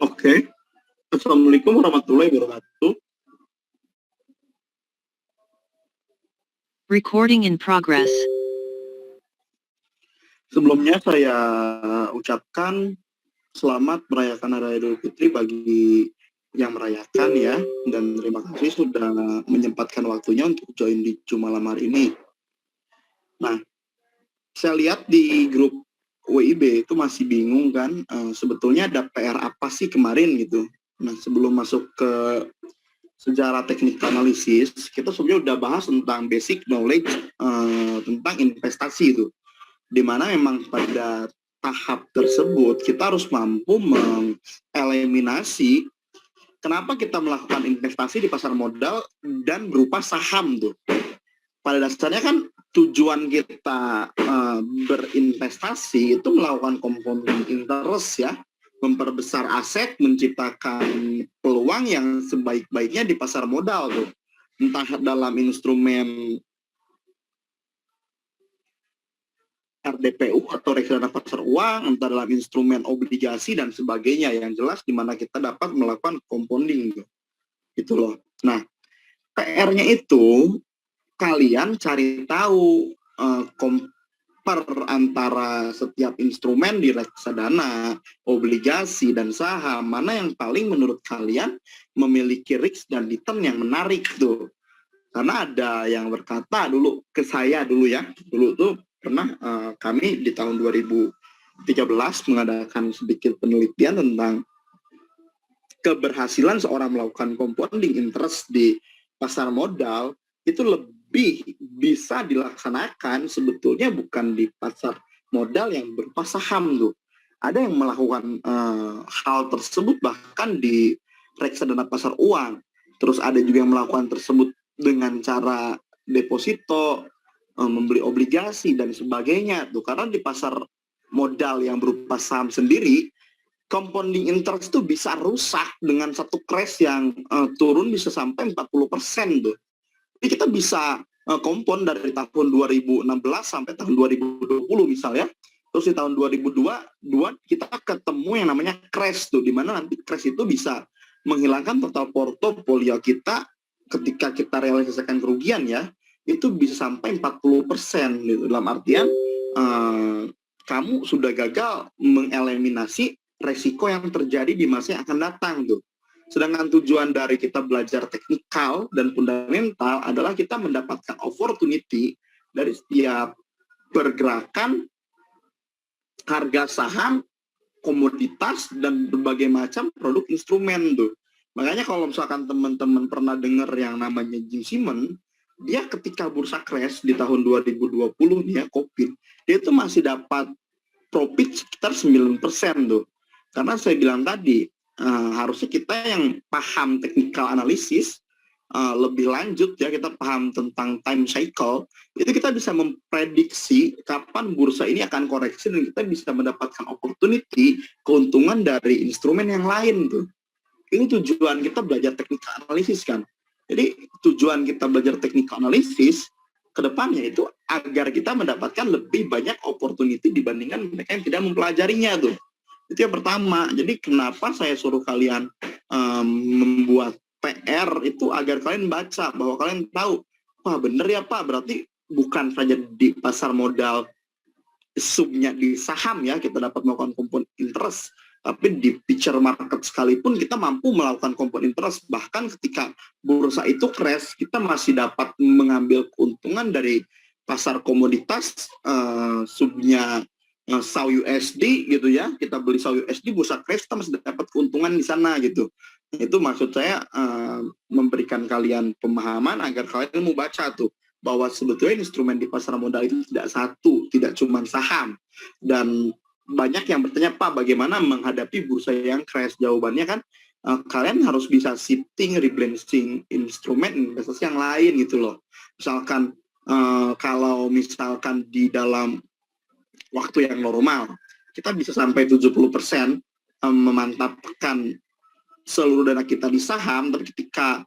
Oke. Assalamualaikum warahmatullahi wabarakatuh. Recording in progress. Sebelumnya saya ucapkan selamat merayakan Hari Raya Idul Fitri bagi yang merayakan ya, dan terima kasih sudah menyempatkan waktunya untuk join di Zoom malam hari ini. Nah, saya lihat di grup WIB itu masih bingung kan, sebetulnya ada PR apa sih kemarin gitu. Nah, sebelum masuk ke sejarah teknik analisis, kita sebenarnya udah bahas tentang basic knowledge tentang investasi itu, dimana memang pada tahap tersebut kita harus mampu mengeliminasi kenapa kita melakukan investasi di pasar modal dan berupa saham tuh. Pada dasarnya kan tujuan kita berinvestasi itu melakukan compounding interest ya, memperbesar aset, menciptakan peluang yang sebaik-baiknya di pasar modal tuh, entah dalam instrumen RDPU atau reksadana pasar uang, entah dalam instrumen obligasi dan sebagainya, yang jelas di mana kita dapat melakukan compounding gitu loh. Nah, PR-nya itu kalian cari tahu compare antara setiap instrumen di reksadana, obligasi, dan saham, mana yang paling menurut kalian memiliki risk dan return yang menarik tuh. Karena ada yang berkata dulu ke saya dulu ya, dulu tuh pernah kami di tahun 2013 mengadakan sedikit penelitian tentang keberhasilan seorang melakukan compounding interest di pasar modal itu lebih bisa dilaksanakan sebetulnya bukan di pasar modal yang berupa saham tuh. Ada yang melakukan hal tersebut bahkan di reksadana pasar uang. Terus ada juga yang melakukan tersebut dengan cara deposito, membeli obligasi dan sebagainya tuh. Karena di pasar modal yang berupa saham sendiri, compounding interest tuh bisa rusak dengan satu crash yang turun bisa sampai 40% tuh. Jadi kita bisa compound dari tahun 2016 sampai tahun 2020 misalnya. Terus di tahun 2002 kita ketemu yang namanya crash tuh, di mana nanti crash itu bisa menghilangkan total portofolio kita ketika kita realisasikan kerugian ya, itu bisa sampai 40% gitu. Dalam artian kamu sudah gagal mengeliminasi resiko yang terjadi di masa yang akan datang tuh. Sedangkan tujuan dari kita belajar teknikal dan fundamental adalah kita mendapatkan opportunity dari setiap pergerakan harga saham, komoditas, dan berbagai macam produk instrumen tuh. Makanya kalau misalkan teman-teman pernah dengar yang namanya Jim Simon, dia ketika bursa crash di tahun 2020 nih ya, COVID, dia itu masih dapat profit sekitar 9% tuh. Karena saya bilang tadi, harusnya kita yang paham technical analysis lebih lanjut ya, kita paham tentang time cycle, itu kita bisa memprediksi kapan bursa ini akan koreksi dan kita bisa mendapatkan opportunity, keuntungan dari instrumen yang lain tuh. Ini tujuan kita belajar technical analysis kan. Jadi tujuan kita belajar technical analysis ke depannya itu agar kita mendapatkan lebih banyak opportunity dibandingkan mereka yang tidak mempelajarinya tuh. Itu yang pertama. Jadi kenapa saya suruh kalian membuat PR itu agar kalian baca, bahwa kalian tahu, wah bener ya Pak, berarti bukan saja di pasar modal subnya di saham ya kita dapat melakukan compound interest, tapi di future market sekalipun kita mampu melakukan compound interest. Bahkan ketika bursa itu crash, kita masih dapat mengambil keuntungan dari pasar komoditas subnya SAW USD gitu ya, kita beli SAW USD, bursa crash, kita masih dapat keuntungan di sana gitu. Itu maksud saya memberikan kalian pemahaman agar kalian mau baca tuh bahwa sebetulnya instrumen di pasar modal itu tidak satu, tidak cuma saham. Dan banyak yang bertanya, Pak, bagaimana menghadapi bursa yang crash? Jawabannya kan kalian harus bisa shifting, rebalancing instrumen investasi yang lain gitu loh. Misalkan kalau misalkan di dalam waktu yang normal, kita bisa sampai 70% memantapkan seluruh dana kita di saham, tapi ketika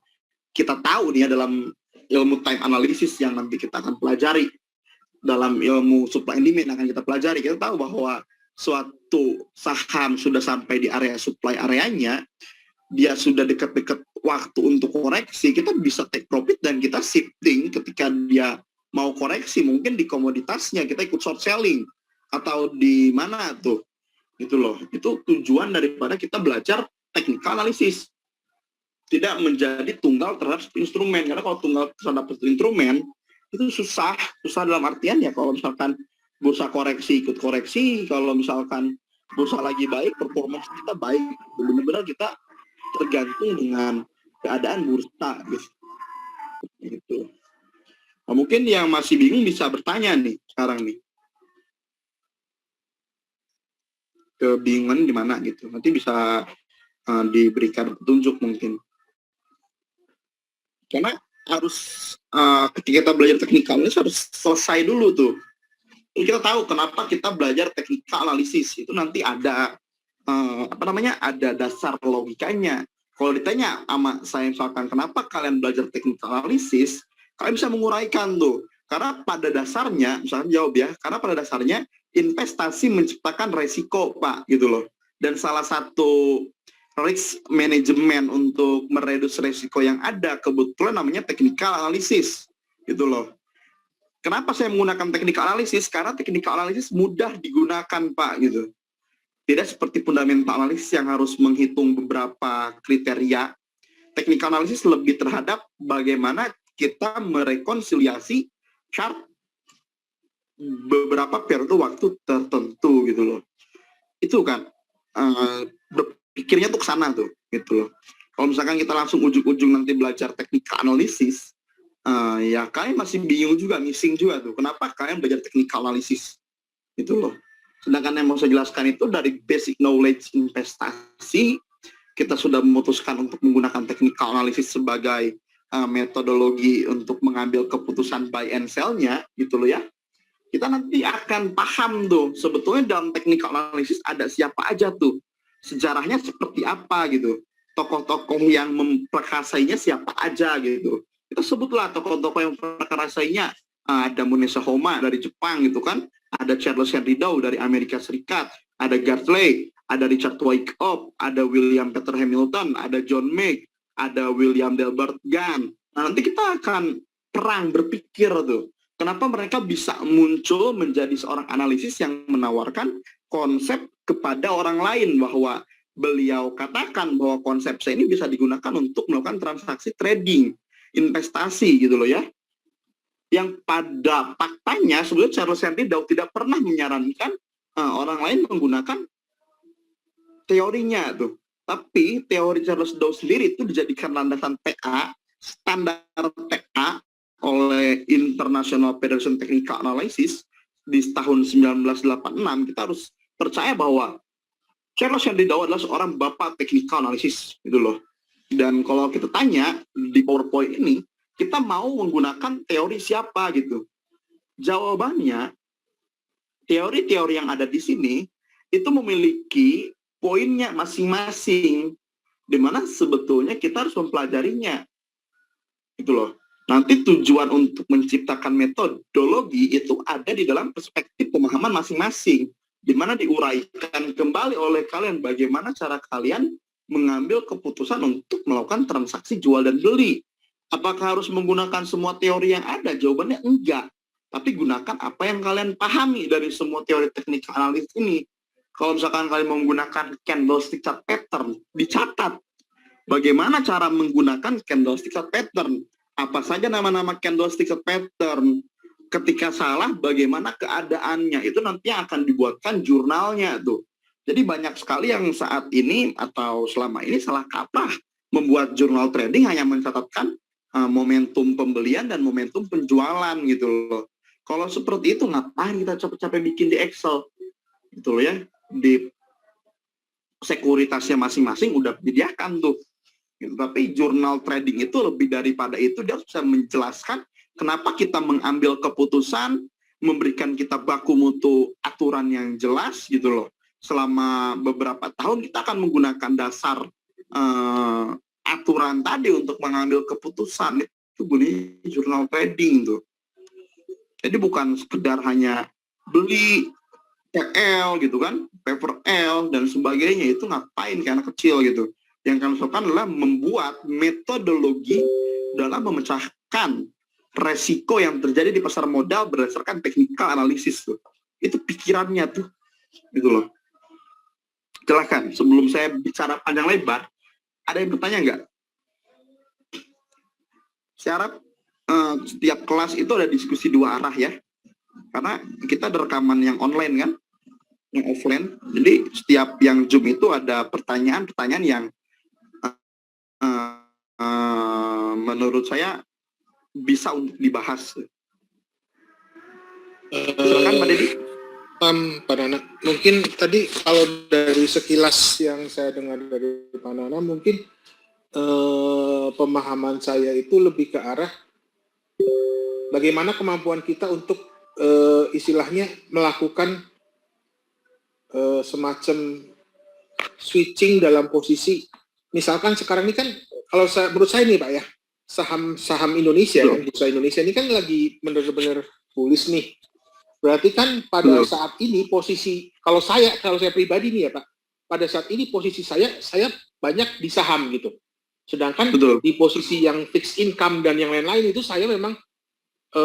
kita tahu nih ya dalam ilmu time analysis yang nanti kita akan pelajari, dalam ilmu supply and demand akan kita pelajari, kita tahu bahwa suatu saham sudah sampai di area supply areanya, dia sudah dekat-dekat waktu untuk koreksi, kita bisa take profit dan kita shifting ketika dia mau koreksi, mungkin di komoditasnya kita ikut short selling atau di mana tuh gitu loh. Itu tujuan daripada kita belajar technical analysis, tidak menjadi tunggal terhadap instrumen. Karena kalau tunggal terhadap instrumen itu susah dalam artian ya, kalau misalkan bursa koreksi ikut koreksi, kalau misalkan bursa lagi baik performance kita baik, benar-benar kita tergantung dengan keadaan bursa gitu. Nah, mungkin yang masih bingung bisa bertanya nih sekarang nih, kebingungan di mana gitu, nanti bisa diberikan petunjuk mungkin. Karena harus ketika kita belajar technical analysis harus selesai dulu tuh. Kita tahu kenapa kita belajar technical analysis, itu nanti ada ada dasar logikanya. Kalau ditanya sama saya misalkan kenapa kalian belajar technical analysis, kalian bisa menguraikan tuh. Karena pada dasarnya, misalkan jawab ya, karena pada dasarnya investasi menciptakan resiko, Pak, gitu loh. Dan salah satu risk management untuk meredus resiko yang ada kebetulan namanya technical analysis, gitu loh. Kenapa saya menggunakan technical analysis? Karena technical analysis mudah digunakan, Pak, gitu. Tidak seperti fundamental analysis yang harus menghitung beberapa kriteria. Technical analysis lebih terhadap bagaimana kita merekonsiliasi chart beberapa periode waktu tertentu gitu loh. Itu kan berpikirnya tuh ke sana tuh gitu loh. Kalau misalkan kita langsung ujung-ujung nanti belajar technical analysis, ya kalian masih bingung juga, missing juga tuh. Kenapa kalian belajar technical analysis gitu loh. Sedangkan yang mau saya jelaskan itu dari basic knowledge investasi, kita sudah memutuskan untuk menggunakan technical analysis sebagai metodologi untuk mengambil keputusan buy and sell-nya gitu loh ya. Kita nanti akan paham tuh sebetulnya dalam technical analysis ada siapa aja tuh, sejarahnya seperti apa gitu, tokoh-tokoh yang memperkasainya siapa aja gitu. Kita sebutlah tokoh-tokoh yang memperkasainya, ada Munesa Homa dari Jepang gitu kan, ada Charles Henry Dow dari Amerika Serikat, ada Gartley, ada Richard Wyckoff, ada William Peter Hamilton, ada John May, ada William Delbert Gunn. Nah, nanti kita akan perang berpikir tuh. Kenapa mereka bisa muncul menjadi seorang analisis yang menawarkan konsep kepada orang lain, bahwa beliau katakan bahwa konsep saya ini bisa digunakan untuk melakukan transaksi trading, investasi gitu loh ya. Yang pada faktanya sebetulnya Charles Henry Dow tidak pernah menyarankan orang lain menggunakan teorinya tuh. Tapi teori Charles Dow sendiri itu dijadikan landasan TA, standar TA oleh International Federation Technical Analysis di tahun 1986. Kita harus percaya bahwa Charles Henry Dow adalah seorang bapak technical analysis gitu loh. Dan kalau kita tanya di PowerPoint ini, kita mau menggunakan teori siapa gitu. Jawabannya, teori-teori yang ada di sini itu memiliki poinnya masing-masing, di mana sebetulnya kita harus mempelajarinya gitu loh. Nanti tujuan untuk menciptakan metodologi itu ada di dalam perspektif pemahaman masing-masing, di mana diuraikan kembali oleh kalian bagaimana cara kalian mengambil keputusan untuk melakukan transaksi jual dan beli. Apakah harus menggunakan semua teori yang ada? Jawabannya enggak. Tapi gunakan apa yang kalian pahami dari semua teori teknik analis ini. Kalau misalkan kalian menggunakan candlestick chart pattern, dicatat bagaimana cara menggunakan candlestick chart pattern. Apa saja nama-nama candlestick chart pattern, ketika salah bagaimana keadaannya, itu nanti akan dibuatkan jurnalnya tuh. Jadi banyak sekali yang saat ini atau selama ini salah kaprah membuat jurnal trading hanya mencatatkan momentum pembelian dan momentum penjualan gitu loh. Kalau seperti itu ngapain kita capek-capek bikin di Excel gitu loh ya, di sekuritasnya masing-masing udah disediakan tuh gitu. Tapi jurnal trading itu lebih daripada itu, dia harus bisa menjelaskan kenapa kita mengambil keputusan, memberikan kita baku mutu aturan yang jelas gitu loh. Selama beberapa tahun kita akan menggunakan dasar aturan tadi untuk mengambil keputusan. Itu bunyi jurnal trading tuh. Jadi bukan sekedar hanya beli PL gitu kan, paper L dan sebagainya, itu ngapain ke anak kecil gitu. Yang kami lakukan adalah membuat metodologi dalam memecahkan resiko yang terjadi di pasar modal berdasarkan technical analysis tuh. Itu pikirannya tuh, gitu loh. Silakan, sebelum saya bicara panjang lebar, ada yang bertanya nggak? Saya harap setiap kelas itu ada diskusi dua arah ya, karena kita ada rekaman yang online kan, yang offline. Jadi setiap yang Zoom itu ada pertanyaan-pertanyaan yang menurut saya bisa untuk dibahas. Silakan Pak Deddy. Pak Nana, mungkin tadi kalau dari sekilas yang saya dengar dari Pak Nana, mungkin pemahaman saya itu lebih ke arah bagaimana kemampuan kita untuk istilahnya melakukan semacam switching dalam posisi, misalkan sekarang ini kan kalau menurut saya nih Pak ya, saham Indonesia kan, bursa Indonesia ini kan lagi benar-benar bullish nih. Berarti kan pada saat ini posisi, kalau saya pribadi nih ya Pak, pada saat ini posisi saya banyak di saham gitu. Sedangkan di posisi yang fixed income dan yang lain-lain itu saya memang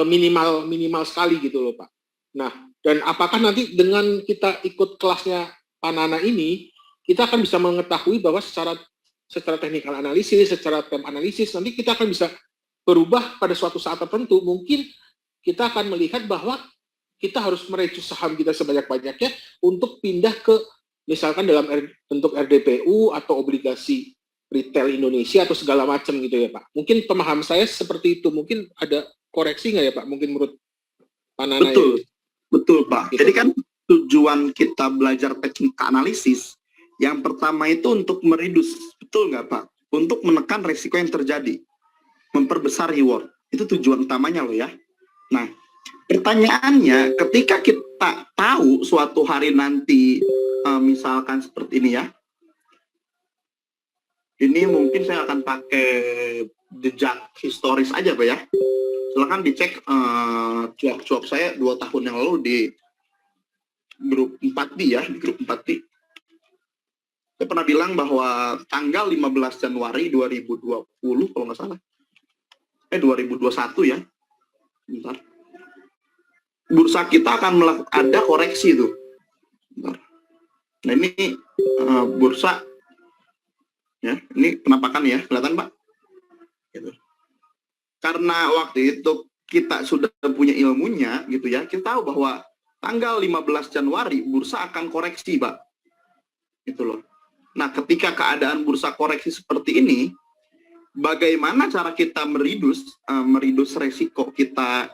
minimal sekali gitu loh Pak. Nah, dan apakah nanti dengan kita ikut kelasnya Pak Nana ini, kita akan bisa mengetahui bahwa secara technical analisis, secara time analisis, nanti kita akan bisa berubah pada suatu saat tertentu. Mungkin kita akan melihat bahwa kita harus mereduce saham kita sebanyak-banyaknya untuk pindah ke misalkan dalam bentuk RDPU atau obligasi retail Indonesia atau segala macam gitu ya Pak. Mungkin pemahaman saya seperti itu. Mungkin ada koreksi nggak ya Pak? Mungkin menurut Pak Nana. Betul Pak. Gitu. Jadi kan tujuan kita belajar teknik analisis yang pertama itu untuk meredus, betul nggak Pak? Untuk menekan resiko yang terjadi, memperbesar reward. Itu tujuan utamanya loh ya. Nah, pertanyaannya, ketika kita tahu suatu hari nanti, misalkan seperti ini ya, ini mungkin saya akan pakai jejak historis aja Pak ya. Silakan dicek cuap-cuap saya 2 tahun yang lalu di grup 4D ya, di grup 4D. Saya pernah bilang bahwa tanggal 15 Januari 2020, kalau nggak salah, 2021 ya, bentar. Bursa kita akan melakukan ada koreksi itu. Nah ini bursa ya, ini penampakan ya, kelihatan Pak? Gitu. Karena waktu itu kita sudah punya ilmunya gitu ya, kita tahu bahwa tanggal 15 Januari bursa akan koreksi Pak. Gitu loh. Nah, ketika keadaan bursa koreksi seperti ini, bagaimana cara kita meredus resiko kita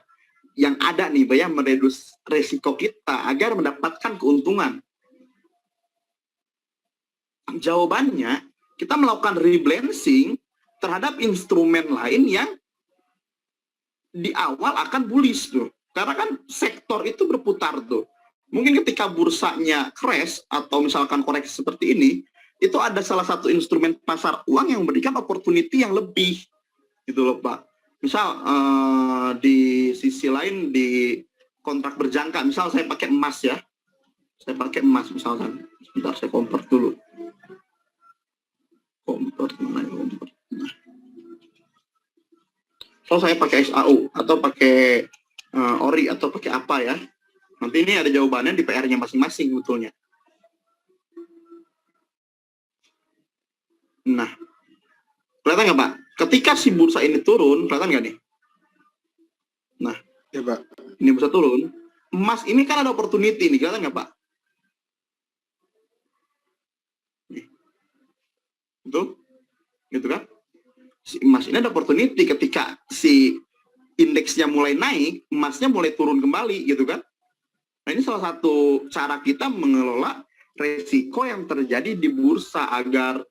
yang ada nih, Pak ya, meredus resiko kita agar mendapatkan keuntungan? Jawabannya, kita melakukan rebalancing terhadap instrumen lain yang di awal akan bullish tuh. Karena kan sektor itu berputar tuh. Mungkin ketika bursanya crash atau misalkan koreksi seperti ini, itu ada salah satu instrumen pasar uang yang memberikan opportunity yang lebih gitu loh Pak. Misal di sisi lain di kontrak berjangka, misal saya pakai emas ya, saya pakai emas misalkan, sebentar saya convert dulu, so saya pakai SAU atau pakai ORI atau pakai apa ya, nanti ini ada jawabannya di PR-nya masing-masing betulnya. Nah, kelihatan nggak Pak? Ketika si bursa ini turun, kelihatan nggak nih? Nah, ya Pak. ini bursa turun, emas ini kan ada opportunity nih, kelihatan nggak Pak? Nih. Betul? Gitu kan? Si emas ini ada opportunity ketika si indeksnya mulai naik, emasnya mulai turun kembali gitu kan. Nah ini salah satu cara kita mengelola resiko yang terjadi di bursa agar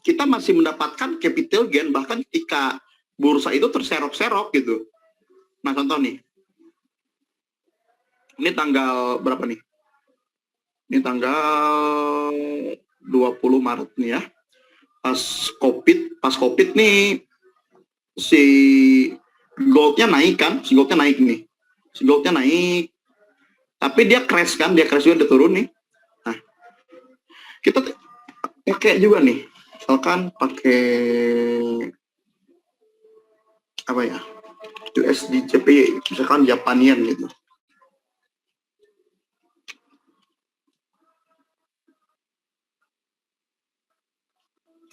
kita masih mendapatkan capital gain bahkan ketika bursa itu terserok-serok gitu. Nah contoh nih, ini tanggal berapa nih? Ini tanggal 20 Maret nih ya. Pas COVID nih si goldnya naik kan, si goldnya naik nih. Si goldnya naik, tapi dia crash kan, dia crash juga, dia turun nih. Nah, kita pakai juga nih, misalkan pakai apa ya, USD JPY, misalkan Japanian gitu.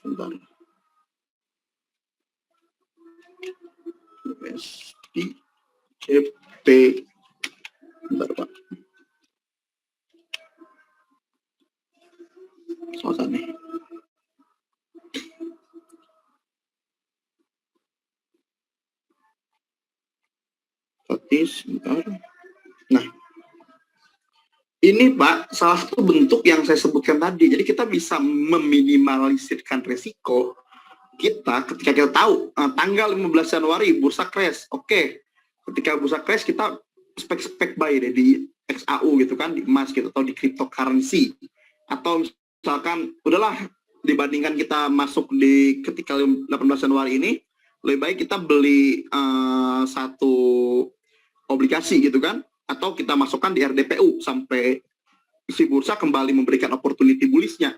Bentar. USD JPY. Bentar Pak. Soalnya nih. Sebentar. Nah, ini Pak, salah satu bentuk yang saya sebutkan tadi. Jadi kita bisa meminimalisirkan resiko kita ketika kita tahu tanggal 15 Januari bursa crash. Oke. Ketika bursa crash kita spek buy deh di XAU gitu kan, di emas gitu atau di cryptocurrency. Atau misalkan udahlah dibandingkan kita masuk di ketika 18 Januari ini lebih baik kita beli satu obligasi gitu kan, atau kita masukkan di RDPU sampai si bursa kembali memberikan opportunity bullish-nya.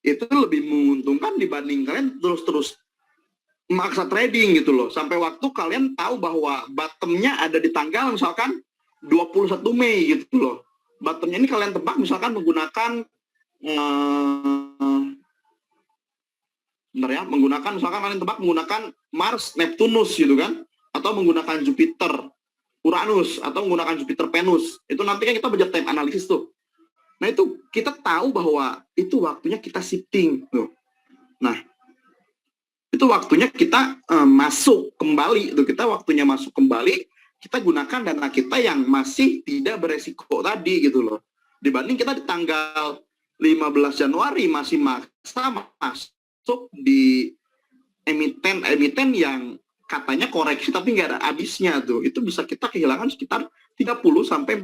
Itu lebih menguntungkan dibanding kalian terus-terus maksa trading gitu loh, sampai waktu kalian tahu bahwa bottomnya ada di tanggal misalkan 21 Mei gitu loh. Bottomnya ini kalian tebak misalkan menggunakan misalkan kalian tebak menggunakan Mars Neptunus gitu kan, atau menggunakan Jupiter Uranus, atau menggunakan Jupiter Venus. Itu nanti kan kita belajar time analysis tuh. Nah itu kita tahu bahwa itu waktunya kita shifting tuh. Nah itu waktunya kita masuk kembali tuh, kita waktunya masuk kembali, kita gunakan dana kita yang masih tidak beresiko tadi gitu loh. Dibanding kita di tanggal 15 Januari masih maksa masuk di emiten yang katanya koreksi tapi nggak ada habisnya tuh, itu bisa kita kehilangan sekitar 30-40%.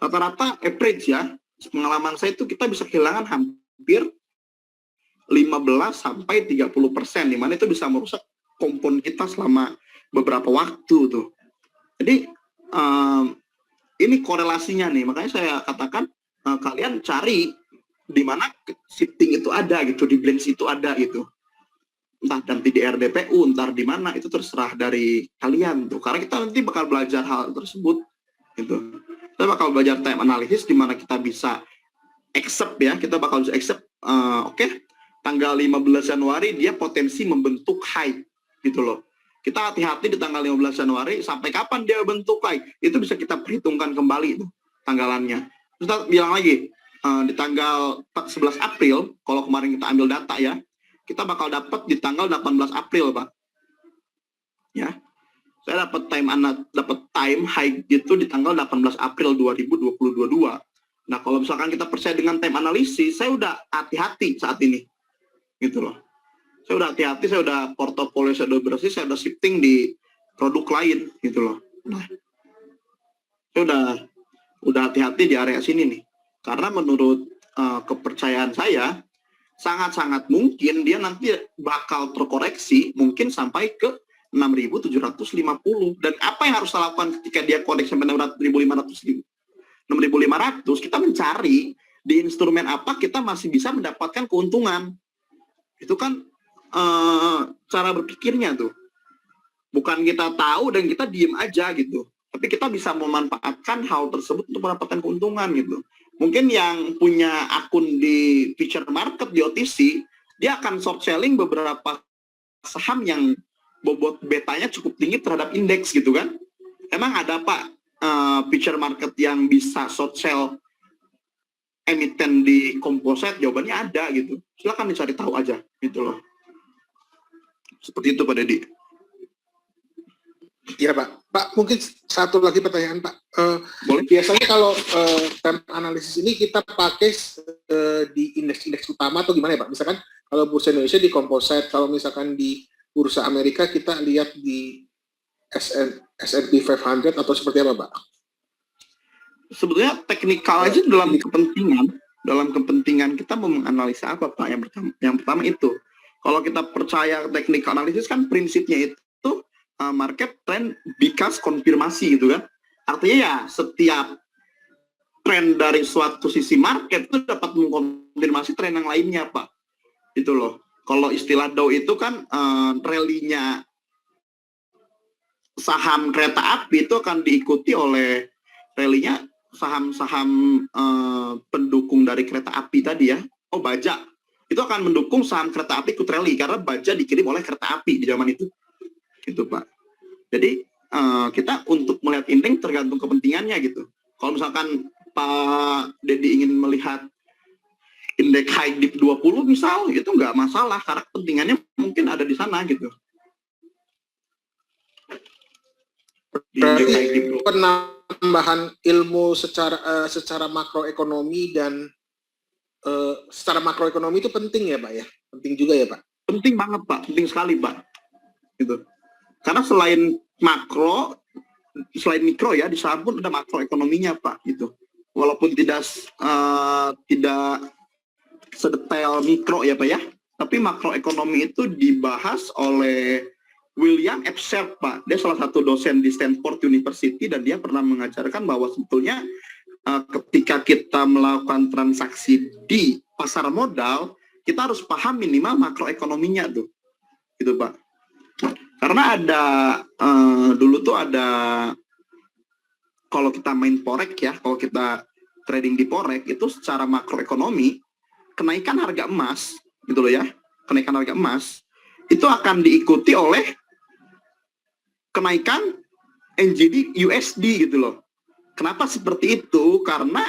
Rata-rata average ya, pengalaman saya itu kita bisa kehilangan hampir 15-30%, dimana itu bisa merusak kompon kita selama beberapa waktu tuh. Jadi ini korelasinya nih, makanya saya katakan kalian cari di mana shifting itu ada gitu, di blends itu ada gitu. Entah nanti di RDPU, entar di mana, itu terserah dari kalian tuh. Karena kita nanti bakal belajar hal tersebut gitu. Kita bakal belajar time analysis di mana kita bisa accept ya, kita bakal bisa accept oke, tanggal 15 Januari dia potensi membentuk high gitu loh. Kita hati-hati di tanggal 15 Januari sampai kapan dia bentuk high. Itu bisa kita perhitungkan kembali tuh tanggalannya. Terus kita bilang lagi di tanggal 11 April, kalau kemarin kita ambil data ya, kita bakal dapat di tanggal 18 April, Pak. Ya. Saya dapat time high gitu di tanggal 18 April 2022. Nah, kalau misalkan kita percaya dengan time analisis, saya udah hati-hati saat ini. Gitu loh. Saya udah hati-hati, saya udah portofolio saya udah bersih, saya udah shifting di produk lain gitu loh. Nah, saya udah hati-hati di area sini nih. Karena menurut kepercayaan saya sangat-sangat mungkin dia nanti bakal terkoreksi mungkin sampai ke 6.750. Dan apa yang harus dilakukan ketika dia koreksi sampai 6.500, kita mencari di instrumen apa kita masih bisa mendapatkan keuntungan. Itu kan cara berpikirnya tuh. Bukan kita tahu dan kita diem aja gitu. Tapi kita bisa memanfaatkan hal tersebut untuk mendapatkan keuntungan gitu. Mungkin yang punya akun di future market di OTC, dia akan short selling beberapa saham yang bobot betanya cukup tinggi terhadap indeks gitu kan. Emang ada Pak future market yang bisa short sell emiten di composite? Jawabannya ada gitu. Silakan dicari tahu aja gitu loh. Seperti itu Pak Deddy. Iya Pak. Pak, mungkin satu lagi pertanyaan Pak. Boleh? Biasanya kalau time analisis ini kita pakai di indeks-indeks utama atau gimana ya Pak? Misalkan kalau bursa Indonesia di composite, kalau misalkan di bursa Amerika kita lihat di S&P 500 atau seperti apa Pak? Sebetulnya teknikal aja dalam kepentingan kita mau menganalisa apa Pak. Yang pertama itu, kalau kita percaya teknikal analisis kan prinsipnya itu market trend because konfirmasi gitu kan. Artinya ya setiap tren dari suatu sisi market itu dapat mengkonfirmasi tren yang lainnya Pak. Itu loh. Kalau istilah Dow itu kan rally-nya saham kereta api itu akan diikuti oleh rally-nya saham-saham pendukung dari kereta api tadi ya. Oh, baja. Itu akan mendukung saham kereta api ikut rally karena baja dikirim oleh kereta api di zaman itu. Gitu Pak. Jadi kita untuk melihat indeks tergantung kepentingannya gitu. Kalau misalkan Pak Deddy ingin melihat indeks high dip 20 misal, itu nggak masalah karena kepentingannya mungkin ada di sana gitu. Berarti penambahan ilmu secara makroekonomi dan secara makroekonomi itu penting ya Pak ya? Penting juga ya Pak? Penting banget Pak, penting sekali Pak. Gitu. Karena selain makro, selain mikro ya, di saham pun ada makroekonominya Pak. Gitu. Walaupun tidak sedetail mikro ya Pak ya, tapi makroekonomi itu dibahas oleh William F. Sharpe Pak. Dia salah satu dosen di Stanford University dan dia pernah mengajarkan bahwa sebetulnya ketika kita melakukan transaksi di pasar modal, kita harus paham minimal makroekonominya tuh. Gitu Pak. Karena ada dulu tuh ada, kalau kita main forex ya, kalau kita trading di forex itu secara makroekonomi kenaikan harga emas gitu loh ya, kenaikan harga emas itu akan diikuti oleh kenaikan NZD USD gitu loh. Kenapa seperti itu? Karena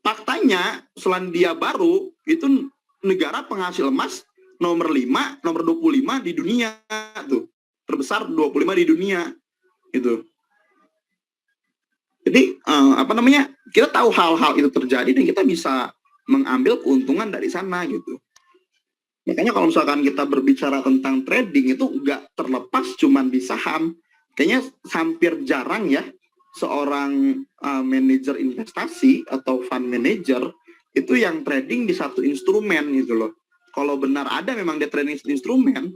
faktanya Selandia Baru itu negara penghasil emas nomor 5, nomor 25 di dunia tuh. Terbesar 25 di dunia gitu. Jadi kita tahu hal-hal itu terjadi dan kita bisa mengambil keuntungan dari sana gitu. Makanya kalau misalkan kita berbicara tentang trading itu nggak terlepas cuman di saham. Kayaknya hampir jarang ya seorang manajer investasi atau fund manager itu yang trading di satu instrumen gitu loh. Kalau benar ada memang dia trading instrumen,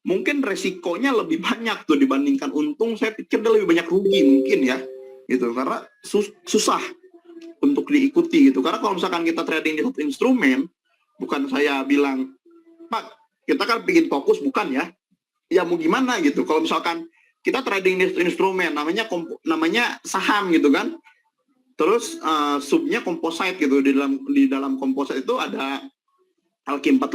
mungkin resikonya lebih banyak tuh dibandingkan untung. Saya pikir dia lebih banyak rugi mungkin ya gitu, karena susah untuk diikuti gitu. Karena kalau misalkan kita trading di satu instrumen, bukan saya bilang Pak kita kan bikin fokus, bukan ya mau gimana gitu. Kalau misalkan kita trading di instrumen namanya saham gitu kan, terus subnya composite gitu. Di dalam composite itu ada Alki 45,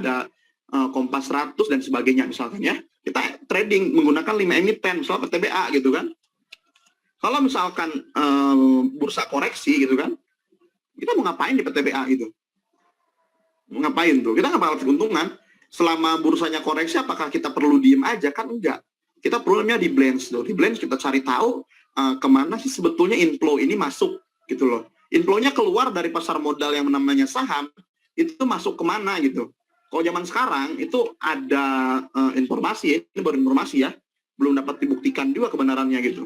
ada Kompas 100 dan sebagainya misalkan ya. Kita trading menggunakan 5 emiten, misalnya PTBA gitu kan. Kalau misalkan bursa koreksi gitu kan, kita mau ngapain di PTBA gitu? Mau ngapain tuh? Kita nggak bakal keuntungan. Selama bursanya koreksi, apakah kita perlu diem aja? Kan enggak. Kita perlu namanya di blends tuh. Di blends kita cari tahu kemana sih sebetulnya inflow ini masuk gitu loh. Inflow-nya keluar dari pasar modal yang namanya saham, itu masuk kemana gitu. Kalau zaman sekarang itu ada informasi, ini baru informasi ya, belum dapat dibuktikan juga kebenarannya gitu,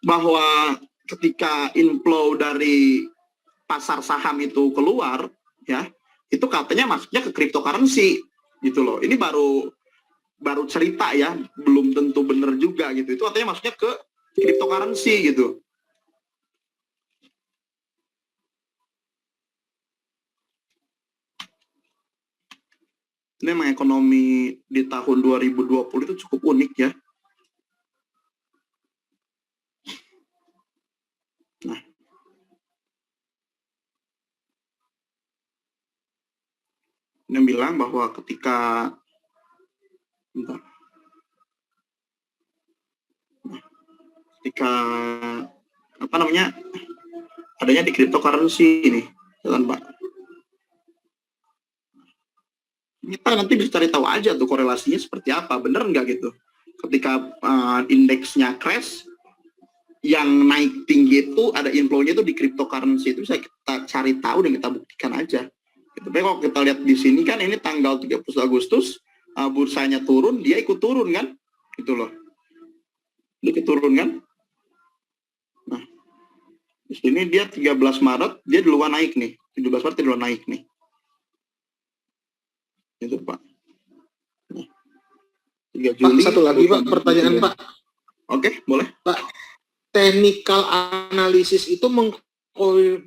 bahwa ketika inflow dari pasar saham itu keluar ya, itu katanya masuknya ke cryptocurrency gitu loh. Ini baru cerita ya, belum tentu benar juga gitu. Itu katanya masuknya ke cryptocurrency gitu. Ini memang ekonomi di tahun 2020 itu cukup unik ya. Nah, ini bilang bahwa ketika ketika apa namanya adanya di cryptocurrency ini, kan Pak. Kita nanti bisa cari tahu aja tuh korelasinya seperti apa, bener nggak gitu. Ketika indeksnya crash, yang naik tinggi itu ada inflow-nya itu di cryptocurrency, itu bisa kita cari tahu dan kita buktikan aja. Gitu. Tapi kalau kita lihat di sini kan ini tanggal 30 Agustus, bursanya turun, dia ikut turun kan, gitu loh. Dia ikut turun kan. Nah, di sini dia 13 Maret, dia duluan naik nih. 17 Maret dia duluan naik nih. Itu Pak. Nah, 3 Juli. Pak, satu lagi Pak, pertanyaan Pak. Oke, boleh. Pak, technical analysis itu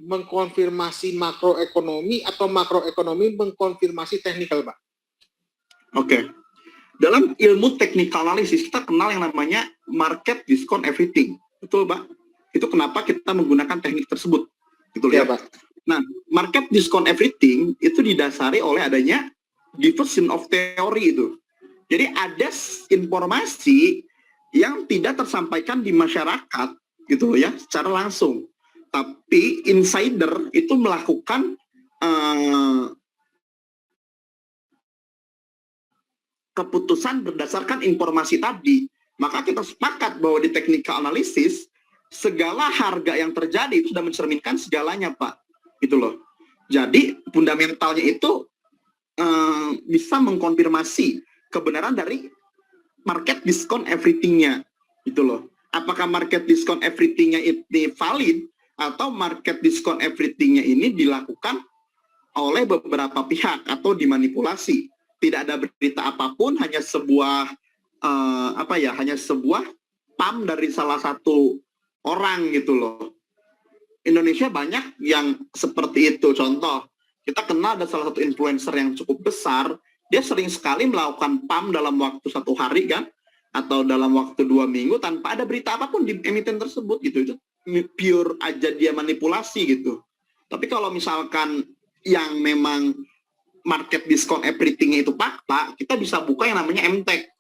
mengkonfirmasi makroekonomi atau makroekonomi mengkonfirmasi technical, Pak? Oke. Dalam ilmu technical analysis kita kenal yang namanya market discount everything. Betul, Pak? Itu kenapa kita menggunakan teknik tersebut. Betul ya, Pak? Nah, market discount everything itu didasari oleh adanya diversion of theory itu. Jadi ada informasi yang tidak tersampaikan di masyarakat gitu loh ya secara langsung, tapi insider itu melakukan keputusan berdasarkan informasi tadi. Maka kita sepakat bahwa di technical analysis segala harga yang terjadi itu sudah mencerminkan segalanya, Pak, gitu loh. Jadi fundamentalnya itu bisa mengkonfirmasi kebenaran dari market discount everything-nya, gitu loh. Apakah market discount everything-nya ini valid atau market discount everything-nya ini dilakukan oleh beberapa pihak atau dimanipulasi. Tidak ada berita apapun, hanya sebuah hanya sebuah pam dari salah satu orang gitu loh. Indonesia banyak yang seperti itu. Contoh, kita kenal ada salah satu influencer yang cukup besar, dia sering sekali melakukan pam dalam waktu 1 hari kan, atau dalam waktu 2 minggu tanpa ada berita apapun di emiten tersebut gitu. Itu pure aja dia manipulasi gitu. Tapi kalau misalkan yang memang market discount everything-nya itu fakta, kita bisa buka yang namanya MTech.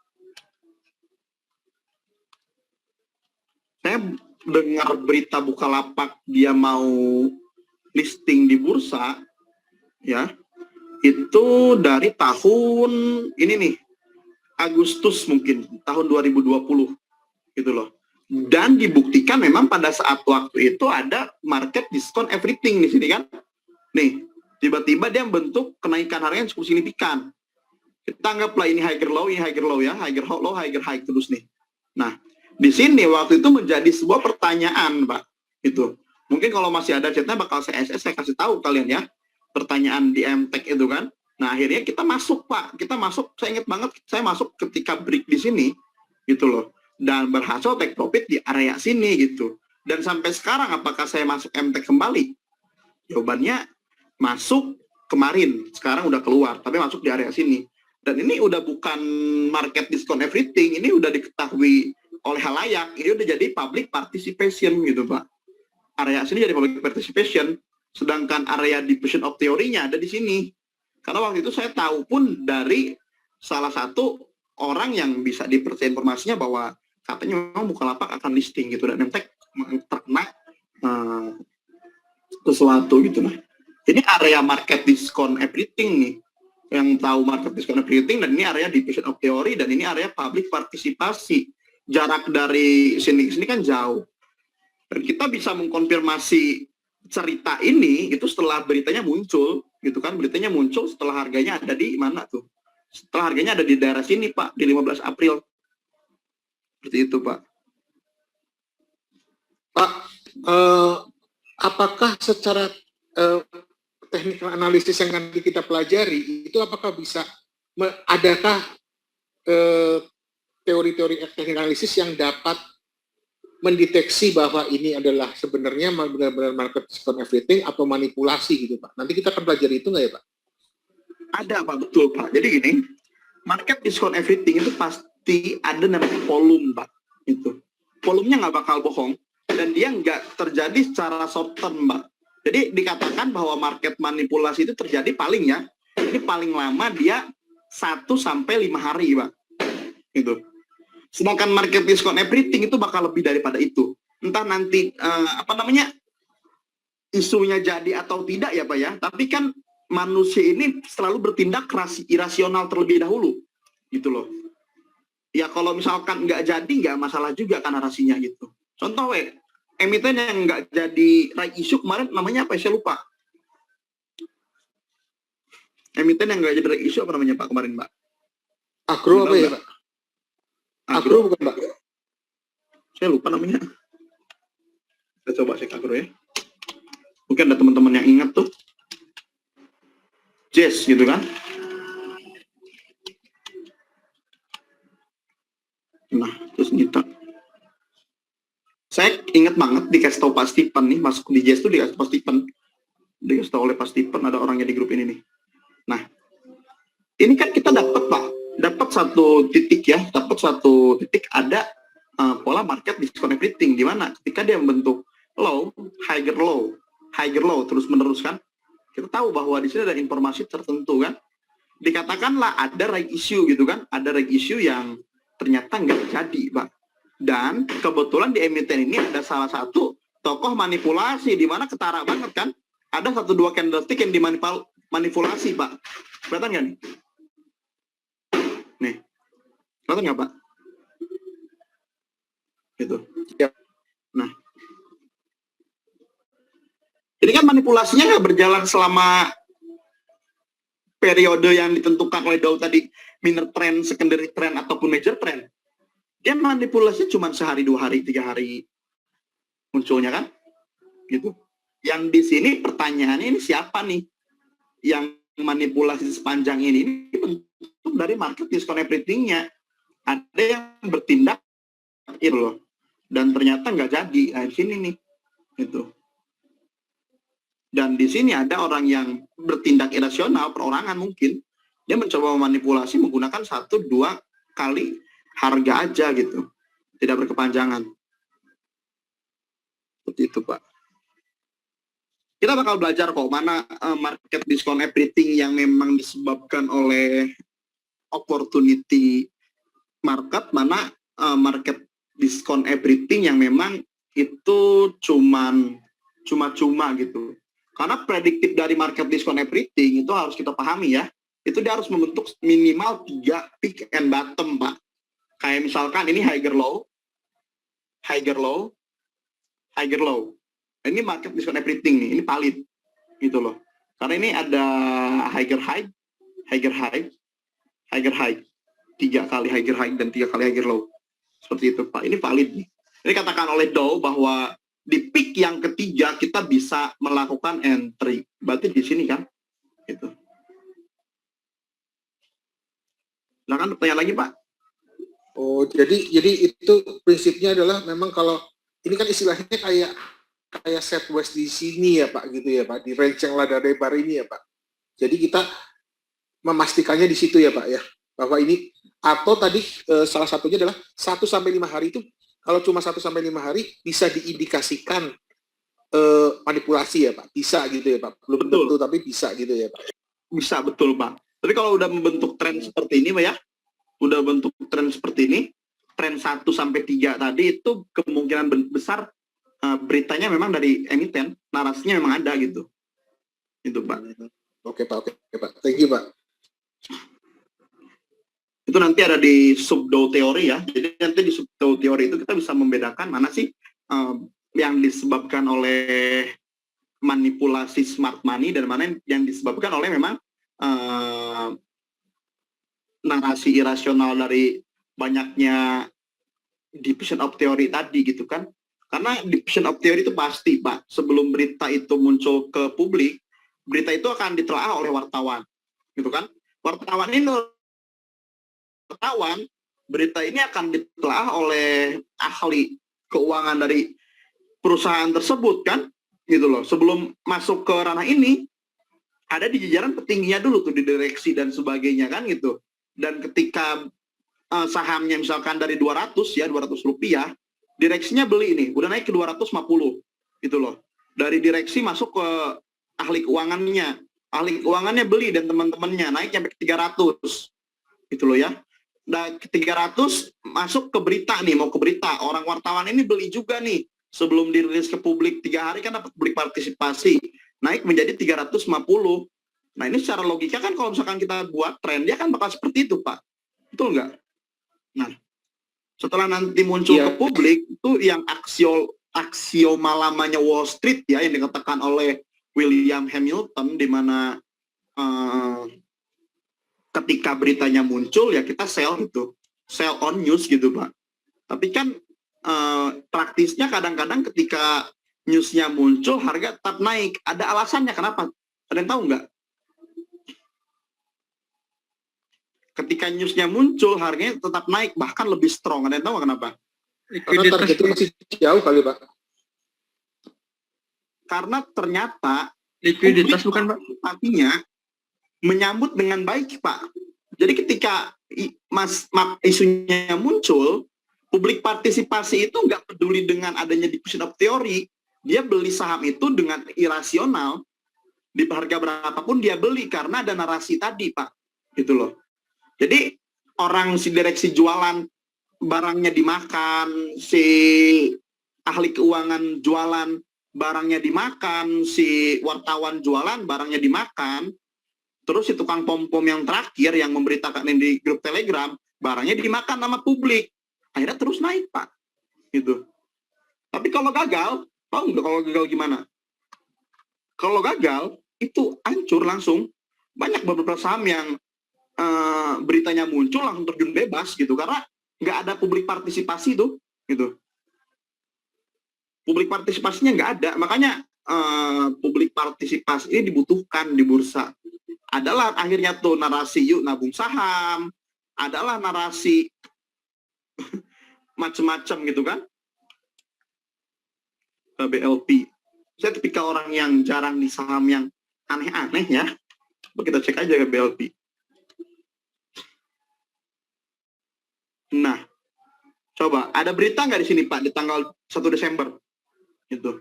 Saya dengar berita Bukalapak dia mau listing di bursa, ya, itu dari tahun ini nih, Agustus mungkin, tahun 2020, gitu loh. Dan dibuktikan memang pada saat waktu itu ada market discount everything di sini kan. Nih, tiba-tiba dia membentuk kenaikan harga yang cukup signifikan. Kita anggaplah ini higher low ya, higher low, higher high terus nih. Nah, di sini waktu itu menjadi sebuah pertanyaan, Pak. Itu. Mungkin kalau masih ada chatnya bakal saya kasih tahu kalian ya. Pertanyaan di MTech itu kan. Nah, akhirnya kita masuk, Pak. Kita masuk, saya ingat banget, saya masuk ketika break di sini, gitu loh. Dan berhasil take profit di area sini, gitu. Dan sampai sekarang, apakah saya masuk MTech kembali? Jawabannya, masuk kemarin. Sekarang udah keluar, tapi masuk di area sini. Dan ini udah bukan market discount everything, ini udah diketahui oleh halayak, ini udah jadi public participation gitu, Pak. Area sini jadi public participation, sedangkan area division of theory-nya ada di sini. Karena waktu itu saya tahu pun dari salah satu orang yang bisa dipercaya informasinya bahwa katanya memang Bukalapak akan listing gitu, dan MTech terkena sesuatu gitu. Nah, ini area market discount everything nih, yang tahu market discount everything, dan ini area division of theory, dan ini area public partisipasi. Jarak dari sini ke sini kan jauh. Dan kita bisa mengkonfirmasi cerita ini itu setelah beritanya muncul, gitu kan. Beritanya muncul setelah harganya ada di mana tuh? Setelah harganya ada di daerah sini, Pak, di 15 April. Seperti itu, Pak. Pak, apakah secara technical analysis yang nanti kita pelajari, itu apakah bisa, adakah teori-teori technical analysis yang dapat mendeteksi bahwa ini adalah sebenarnya benar-benar market discount everything atau manipulasi gitu, Pak? Nanti kita akan pelajari itu nggak ya, Pak? Ada, Pak, betul, Pak. Jadi gini, market discount everything itu pasti ada namanya volume, Pak. Itu volumenya nggak bakal bohong, dan dia nggak terjadi secara short term, Pak. Jadi dikatakan bahwa market manipulasi itu terjadi palingnya, ini paling lama dia 1 sampai 5 hari, Pak. Gitu. Sedangkan market discount everything itu bakal lebih daripada itu. Entah nanti isunya jadi atau tidak ya Pak ya. Tapi kan manusia ini selalu bertindak irasional terlebih dahulu, gitu loh. Ya kalau misalkan nggak jadi nggak masalah juga kan narasinya gitu. Contoh emiten yang nggak jadi right issue kemarin namanya apa ya, saya lupa. Emiten yang nggak jadi right issue apa namanya Pak kemarin Pak? Agro apa ya Pak? Agro bukan Pak? Saya lupa namanya. Kita coba cek Agro ya. Mungkin ada teman-teman yang ingat tuh. Jazz gitu kan. Nah, terus gitu. Saya ingat banget dikasih tahu Pak Stephen nih, masuk di Jazz tuh dikasih Pak Stephen. Dikasih tahu oleh Pak Stephen, ada orangnya di grup ini nih. Nah, ini kan kita dapat Pak, dapat satu titik ya, dapat satu titik ada pola market discount everything, di mana ketika dia membentuk low, higher low, terus meneruskan, kita tahu bahwa di sini ada informasi tertentu kan, dikatakanlah ada right issue gitu kan, ada right issue yang ternyata nggak jadi Pak. Dan kebetulan di emiten ini ada salah satu tokoh manipulasi, di mana ketara banget kan, ada 1-2 candlestick yang dimanipulasi Pak. Kelihatan nggak nih? Nih, kelihatan nggak Pak? Gitu. Nah, ini kan manipulasinya nggak berjalan selama periode yang ditentukan oleh Dow tadi, minor trend, secondary trend, ataupun major trend. Dia manipulasinya cuma sehari, 2 hari, 3 hari munculnya kan? Gitu. Yang di sini pertanyaannya ini siapa nih yang manipulasi sepanjang ini? Ini bentuk dari market discount everything-nya. Ada yang bertindak itu loh. Dan ternyata nggak jadi. Nah, di sini nih. Gitu. Dan di sini ada orang yang bertindak irasional, perorangan mungkin. Dia mencoba memanipulasi menggunakan 1-2 kali harga aja gitu. Tidak berkepanjangan. Seperti itu Pak. Kita bakal belajar kok mana market discount everything yang memang disebabkan oleh opportunity market, mana market discount everything yang memang itu cuma-cuma gitu. Karena prediktif dari market discount everything itu harus kita pahami ya. Itu dia harus membentuk minimal 3 peak and bottom Pak. Kayak misalkan ini higher low. Ini market discount everything nih, ini valid gitu loh. Karena ini ada higher high, 3 kali higher high dan 3 kali higher low. Seperti itu Pak, ini valid nih. Ini katakan oleh Dow bahwa di peak yang ketiga kita bisa melakukan entry. Berarti di sini kan, gitu. Silakan bertanya lagi Pak. Oh, jadi itu prinsipnya adalah memang kalau ini kan istilahnya kayak set west di sini ya Pak, gitu ya Pak, di range yang lada lebar ini ya Pak. Jadi kita memastikannya di situ ya Pak ya, bahwa ini atau tadi salah satunya adalah 1-5 hari itu, kalau cuma 1-5 hari bisa diindikasikan manipulasi ya Pak, bisa gitu ya Pak, belum tentu tapi bisa gitu ya Pak. Bisa, betul Pak. Tapi kalau udah membentuk tren seperti ini Pak ya, udah bentuk tren seperti ini, tren 1-3 tadi itu kemungkinan besar beritanya memang dari emiten, narasinya memang ada gitu. Itu Pak. Oke Pak. Thank you Pak. Itu nanti ada di sub-Dow teori ya. Jadi nanti di sub-Dow teori itu kita bisa membedakan mana sih yang disebabkan oleh manipulasi smart money dan mana yang disebabkan oleh memang narasi irasional dari banyaknya division of theory tadi gitu kan. Karena division of theory itu pasti Pak, sebelum berita itu muncul ke publik, berita itu akan ditelaah oleh wartawan gitu kan. Berita ini akan ditelaah oleh ahli keuangan dari perusahaan tersebut kan, gitu loh. Sebelum masuk ke ranah ini, ada di jajaran petingginya dulu tuh, di direksi dan sebagainya kan gitu. Dan ketika sahamnya misalkan dari 200 rupiah, direksinya beli ini, udah naik ke 250 gitu loh. Dari direksi masuk ke ahli keuangannya beli dan teman-temannya naik sampai ke 300 gitu loh ya. Dan 300 masuk ke berita nih, mau ke berita. Orang wartawan ini beli juga nih. Sebelum dirilis ke publik 3 hari kan dapat publik partisipasi. Naik menjadi 350. Nah ini secara logika kan kalau misalkan kita buat tren, dia kan bakal seperti itu Pak. Betul nggak? Nah, setelah nanti muncul ke publik, itu yang aksioma lamanya Wall Street ya, yang dikatakan oleh William Hamilton, di mana ketika beritanya muncul ya kita sell gitu, sell on news gitu Pak. Tapi kan praktisnya kadang-kadang ketika newsnya muncul harga tetap naik. Ada alasannya kenapa? Ada yang tahu nggak? Ketika newsnya muncul harganya tetap naik, bahkan lebih strong. Ada yang tahu kenapa? Karena targetnya masih jauh kali Pak. Karena ternyata Likuiditas bukan Pak? artinya menyambut dengan baik Pak. Jadi ketika isunya muncul, publik partisipasi itu nggak peduli dengan adanya diffusion of theory, dia beli saham itu dengan irasional, di harga berapapun dia beli karena ada narasi tadi Pak, gitu loh. Jadi orang si direksi jualan barangnya dimakan, si ahli keuangan jualan barangnya dimakan, si wartawan jualan barangnya dimakan, terus si tukang pom-pom yang terakhir yang memberitakan di grup Telegram barangnya dimakan sama publik, akhirnya terus naik Pak, gitu. Tapi kalau gagal, tahu nggak kalau gagal gimana? Kalau gagal itu hancur langsung. Banyak beberapa saham yang beritanya muncul langsung terjun bebas gitu, karena nggak ada publik partisipasi tuh, gitu. Publik partisipasinya nggak ada, makanya publik partisipasi ini dibutuhkan di bursa. Adalah akhirnya tuh narasi yuk nabung saham, adalah narasi macam-macam gitu kan. BLP. Saya tipikal orang yang jarang di saham yang aneh-aneh ya. Coba kita cek aja ke BLP. Nah, coba ada berita nggak di sini Pak di tanggal 1 Desember? Gitu.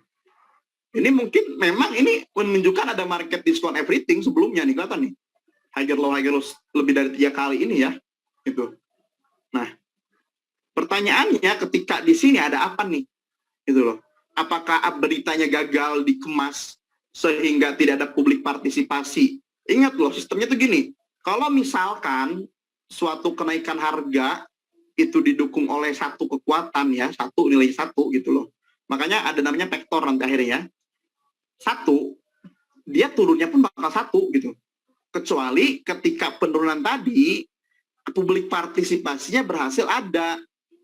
Ini mungkin memang ini menunjukkan ada market diskon everything sebelumnya nih, kelihatan nih. Higher low lebih dari 3 kali ini ya. Gitu. Nah, pertanyaannya ketika di sini ada apa nih? Gitu loh. Apakah beritanya gagal dikemas sehingga tidak ada publik partisipasi? Ingat loh, sistemnya tuh gini. Kalau misalkan suatu kenaikan harga itu didukung oleh satu kekuatan ya, satu nilai satu gitu loh. Makanya ada namanya vektor nanti akhirnya ya. Satu, dia turunnya pun bakal satu gitu. Kecuali ketika penurunan tadi, publik partisipasinya berhasil ada.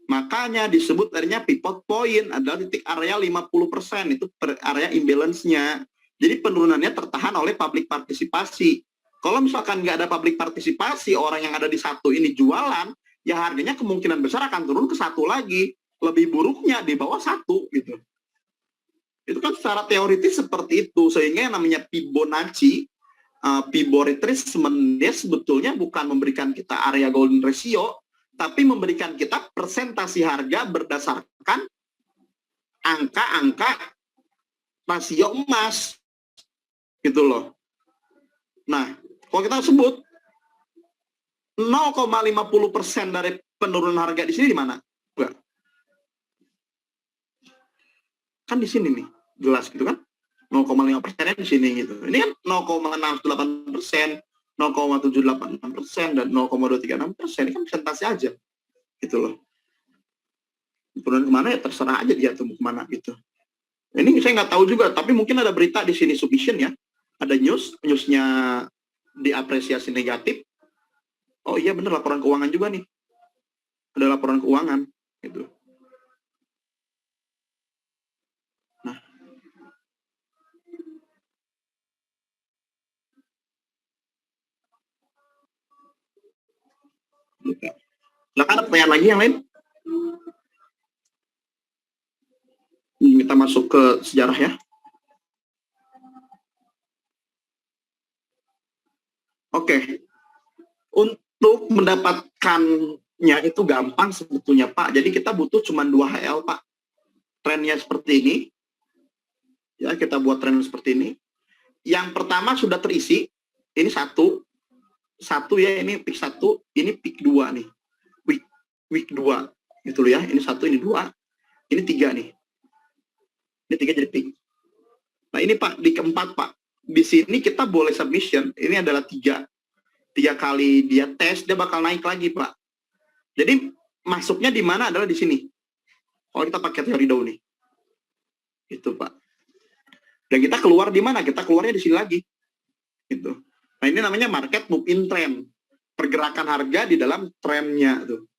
Makanya disebut akhirnya pivot point adalah titik area 50%, itu area imbalance-nya. Jadi penurunannya tertahan oleh publik partisipasi. Kalau misalkan nggak ada publik partisipasi, orang yang ada di satu ini jualan, ya harganya kemungkinan besar akan turun ke satu lagi. Lebih buruknya di bawah satu gitu. Itu kan secara teoritis seperti itu, sehingga yang namanya Fibonacci, Fibonacci retracement, dia sebetulnya bukan memberikan kita area golden ratio, tapi memberikan kita presentasi harga berdasarkan angka-angka rasio emas, gitu loh. Nah, kalau kita sebut 0,50% dari penurunan harga di sini di mana? Enggak. Kan di sini nih, jelas gitu kan? 0,5% di sini gitu. Ini kan 0,68%, 0,786% dan 0,236%. Ini kan presentasi aja, gitu loh. Turun kemana ya terserah aja dia tuh kemana gitu. Ini saya nggak tahu juga, tapi mungkin ada berita di sini submission ya. Ada newsnya diapresiasi negatif. Oh iya bener, laporan keuangan juga nih. Ada laporan keuangan gitu. Silakan ada pertanyaan lagi yang lain? Kita masuk ke sejarah ya. Oke. Untuk mendapatkannya itu gampang sebetulnya Pak. Jadi kita butuh cuma 2 HL Pak. Trennya seperti ini. Ya, kita buat tren seperti ini. Yang pertama sudah terisi. Ini satu ya, ini peak 1, ini peak 2 nih. week 2 gitu loh ya. Ini 1, ini 2, ini 3 nih. Ini 3 jadi peak. Nah ini Pak, di keempat Pak, di sini kita boleh submission, ini adalah 3 kali dia tes, dia bakal naik lagi Pak. Jadi masuknya di mana adalah di sini. Kalau kita pakai teori Dow nih. Itu Pak. Dan kita keluar di mana? Kita keluarnya di sini lagi. Gitu. Nah ini namanya market move in trend. Pergerakan harga di dalam trennya tuh.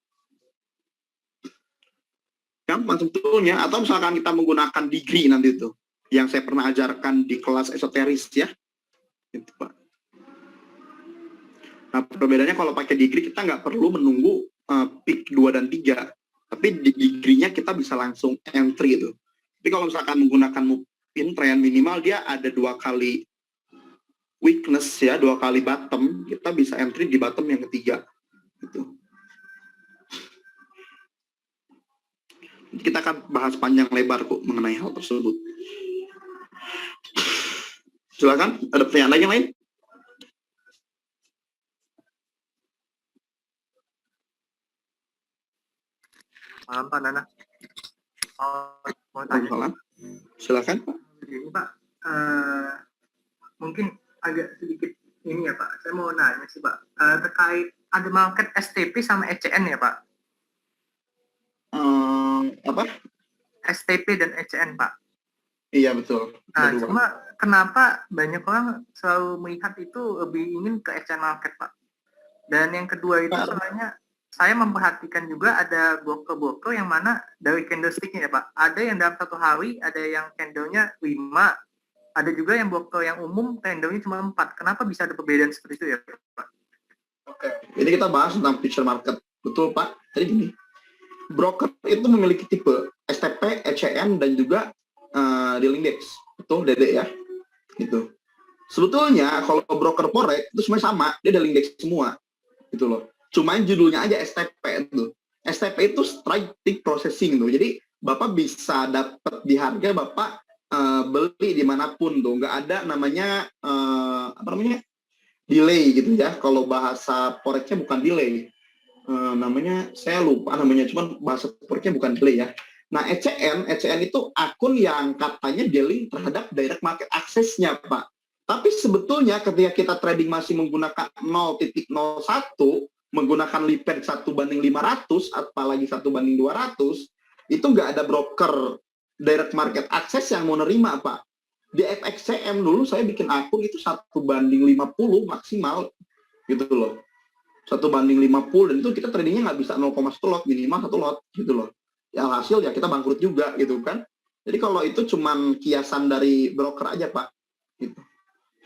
Gampang sebetulnya. Atau misalkan kita menggunakan degree nanti tuh. Yang saya pernah ajarkan di kelas esoteris ya. Gitu Pak. Nah perbedaannya kalau pakai degree kita nggak perlu menunggu peak 2 dan 3. Tapi di degree-nya kita bisa langsung entry itu. Tapi kalau misalkan menggunakan move in trend, minimal dia ada 2 kali weakness ya, 2 kali bottom, kita bisa entry di bottom yang ketiga. Gitu. Kita akan bahas panjang lebar kok mengenai hal tersebut. Silakan, ada pertanyaan lagi yang lain? Malam Pak Nana. Mau tanya. Silakan Pak. Begini Pak, mungkin agak sedikit ini ya Pak. Saya mau nanya sih Pak, terkait ada market STP sama ECN ya Pak. Apa? STP dan ECN Pak. Iya betul. Nah, cuma kenapa banyak orang selalu melihat itu lebih ingin ke ECN market Pak. Dan yang kedua itu soalnya saya memperhatikan juga ada broker-broker yang mana dari candlestick-nya ya Pak. Ada yang dalam 1 hari, ada yang candle-nya 5, ada juga yang broker yang umum candle-nya cuma 4. Kenapa bisa ada perbedaan seperti itu ya Pak? Oke, jadi kita bahas tentang future market. Betul Pak, jadi gini. Broker itu memiliki tipe STP, ECN, dan juga dealing desk. Betul, Dede ya? Gitu. Sebetulnya kalau broker forex itu semuanya sama, dia dealing desk semua. Gitu loh. Cuma judulnya aja STP itu. STP itu strike tick processing tuh. Jadi Bapak bisa dapat di harga Bapak beli dimanapun tuh. Nggak ada namanya delay gitu ya. Kalau bahasa forexnya bukan delay. Namanya saya lupa namanya. Cuman bahasa forexnya bukan delay ya. Nah ECN itu akun yang katanya dealing terhadap direct market access-nya Pak. Tapi sebetulnya ketika kita trading masih menggunakan 0.01, menggunakan Lipet 1:500, apalagi 1:200, itu nggak ada broker direct market access yang mau nerima, Pak. Di FXCM dulu saya bikin akun itu 1:50 maksimal, gitu loh. 1:50, dan itu kita tradingnya nggak bisa 0,1 lot, minimal 1 lot, gitu loh. Ya hasil ya kita bangkrut juga, gitu kan. Jadi kalau itu cuman kiasan dari broker aja, Pak. Gitu.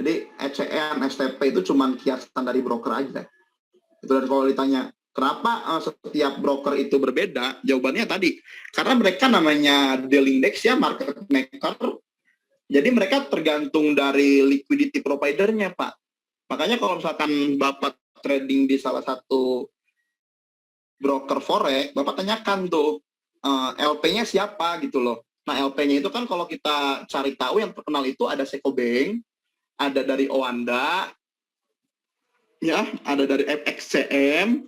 Jadi ECN, STP itu cuman kiasan dari broker aja. Itu. Dan kalau ditanya kenapa setiap broker itu berbeda, jawabannya tadi karena mereka namanya dealing desk ya, market maker. Jadi mereka tergantung dari liquidity providernya Pak. Makanya kalau misalkan Bapak trading di salah satu broker forex, Bapak tanyakan tuh LP-nya siapa gitu loh. Nah LP-nya itu kan kalau kita cari tahu yang terkenal itu ada Seco Bank, ada dari Owanda, ya, ada dari FXCM.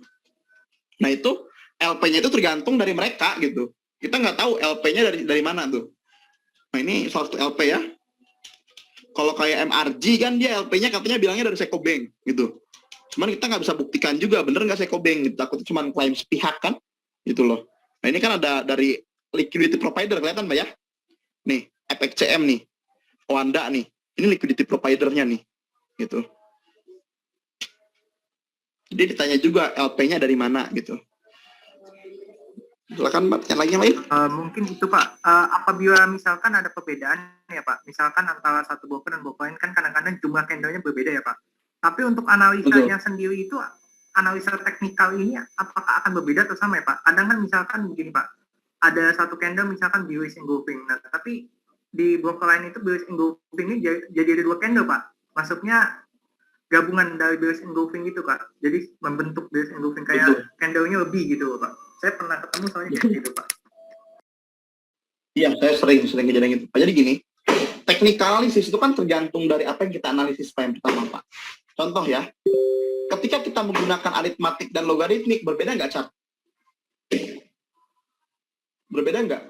Nah itu LP-nya itu tergantung dari mereka gitu. Kita nggak tahu LP-nya dari mana tuh. Nah ini salah satu LP ya. Kalau kayak MRG kan dia LP-nya katanya bilangnya dari Seco Bank gitu. Cuman kita nggak bisa buktikan juga bener nggak Seco Bank gitu. Takutnya cuma klaim sepihak kan gitu loh. Nah ini kan ada dari liquidity provider, kelihatan Pak ya. Nih FXCM nih, Owanda nih. Ini liquidity providernya nih gitu. Jadi ditanya juga LP-nya dari mana gitu. Silakan Pak, yang lain? Mungkin itu Pak, apabila misalkan ada perbedaan ya Pak, misalkan antara satu broker dan broker lain kan kadang-kadang jumlah candle-nya berbeda ya Pak. Tapi untuk analisanya sendiri itu, analisa teknikal ini apakah akan berbeda atau sama ya Pak? Kadang kan misalkan begini Pak, ada satu candle misalkan bearish engulfing, nah tapi di broker lain itu bearish engulfing ini jadi ada 2 candle Pak. Maksudnya gabungan dari bearish engulfing gitu Pak. Jadi membentuk bearish engulfing kayak candle-nya lebih gitu Pak. Saya pernah ketemu soalnya kayak gitu Pak. Iya, saya sering kejadian gitu. Jadi gini, technical analysis itu kan tergantung dari apa yang kita analisis yang pertama Pak. Contoh ya, ketika kita menggunakan aritmatik dan logaritmik berbeda nggak Cap? Berbeda nggak?